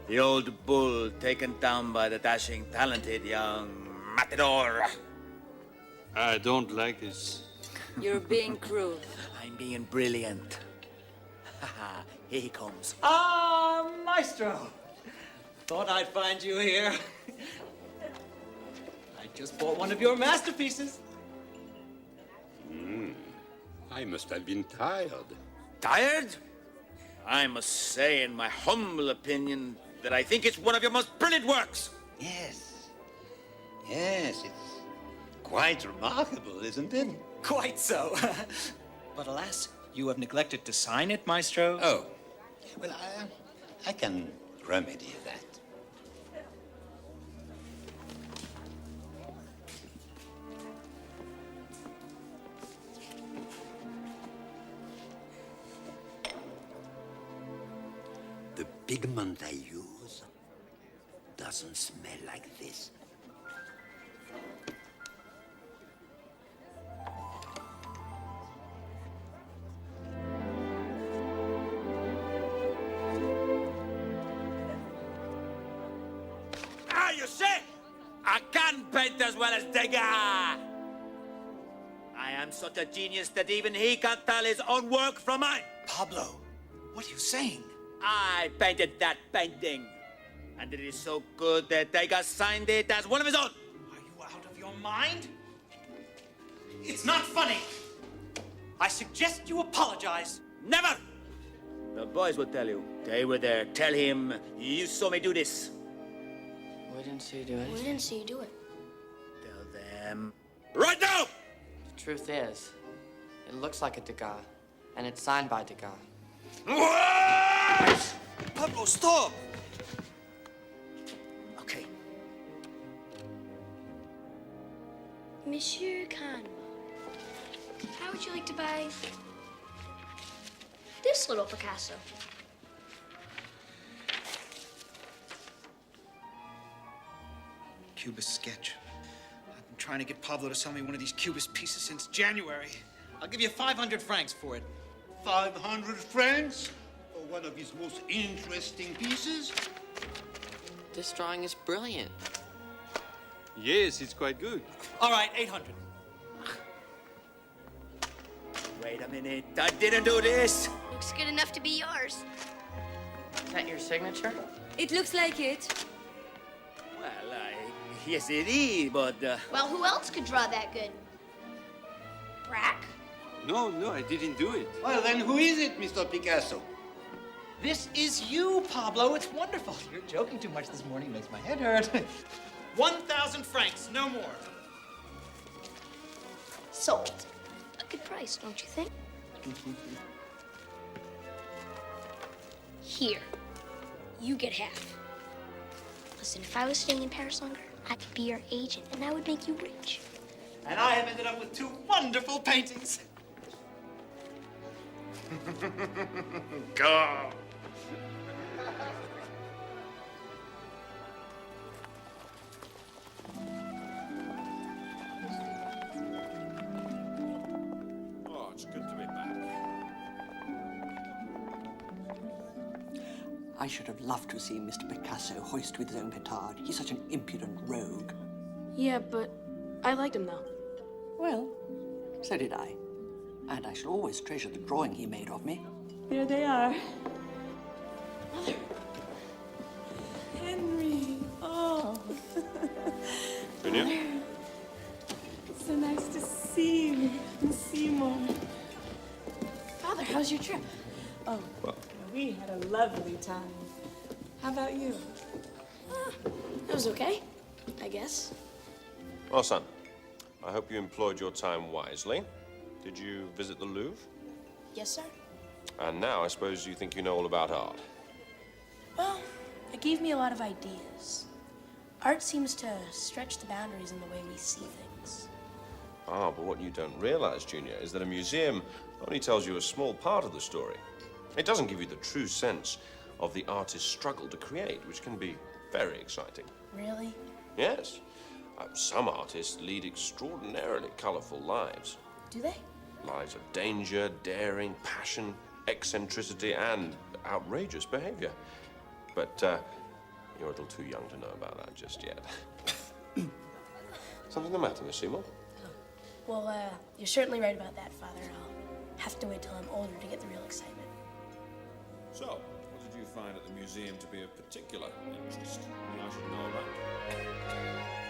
The old bull taken down by the dashing, talented young matador. I don't like this. You're being cruel. I'm being brilliant. Haha, here he comes. Ah, Maestro. Thought I'd find you here. I just bought one of your masterpieces. I must have been tired. Tired? I must say, in my humble opinion, that I think it's one of your most brilliant works. Yes. Yes, it's quite remarkable, isn't it? Quite so. But alas, you have neglected to sign it, Maestro. Oh. Well, I can remedy that. The pigment I use doesn't smell like this. Ah, you see? I can paint as well as Degas. I am such a genius that even he can't tell his own work from mine. Pablo, what are you saying? I painted that painting. And it is so good that Degas signed it as one of his own. Are you out of your mind? It's not funny. I suggest you apologize. Never! The boys will tell you. They were there. Tell him you saw me do this. We didn't see you do it. We didn't see you do it. Tell them. Right now! The truth is, it looks like a Degas, and it's signed by Degas. What? Pablo, stop! Okay. Monsieur Conwell, how would you like to buy this little Picasso? Cubist sketch. I've been trying to get Pablo to sell me one of these Cubist pieces since January. I'll give you 500 francs for it. 500 francs for one of his most interesting pieces? This drawing is brilliant. Yes, it's quite good. All right, 800. Wait a minute. I didn't do this. Looks good enough to be yours. Is that your signature? It looks like it. Well, yes, it is, but... Well, who else could draw that good? Brack? No, I didn't do it. Well, then who is it, Mr. Picasso? This is you, Pablo. It's wonderful. You're joking too much this morning. Makes my head hurt. 1,000 francs, no more. Sold. A good price, don't you think? Here. You get half. Listen, if I was staying in Paris longer, I could be your agent, and I would make you rich. And I have ended up with 2 wonderful paintings. Go. Oh, it's good to be back. I should have loved to see Mr. Picasso hoist with his own petard. He's such an impudent rogue. Yeah, but I liked him, though. Well, so did I. And I shall always treasure the drawing he made of me. There they are. Mother. Henry. Oh. Quênia? So nice to see you and see you more. Father, how's your trip? Oh, we had a lovely time. How about you? It was okay, I guess. Well, son, I hope you employed your time wisely. Did you visit the Louvre? Yes, sir. And now I suppose you think you know all about art. Well, it gave me a lot of ideas. Art seems to stretch the boundaries in the way we see things. Ah, but what you don't realize, Junior, is that a museum only tells you a small part of the story. It doesn't give you the true sense of the artist's struggle to create, which can be very exciting. Really? Yes. Some artists lead extraordinarily colorful lives. Do they? Lives of danger, daring, passion, eccentricity, and outrageous behavior. But you're a little too young to know about that just yet. Something the matter, Miss Seymour? Well, you're certainly right about that, Father. I'll have to wait till I'm older to get the real excitement. So, what did you find at the museum to be of particular interest? Anything I should know about?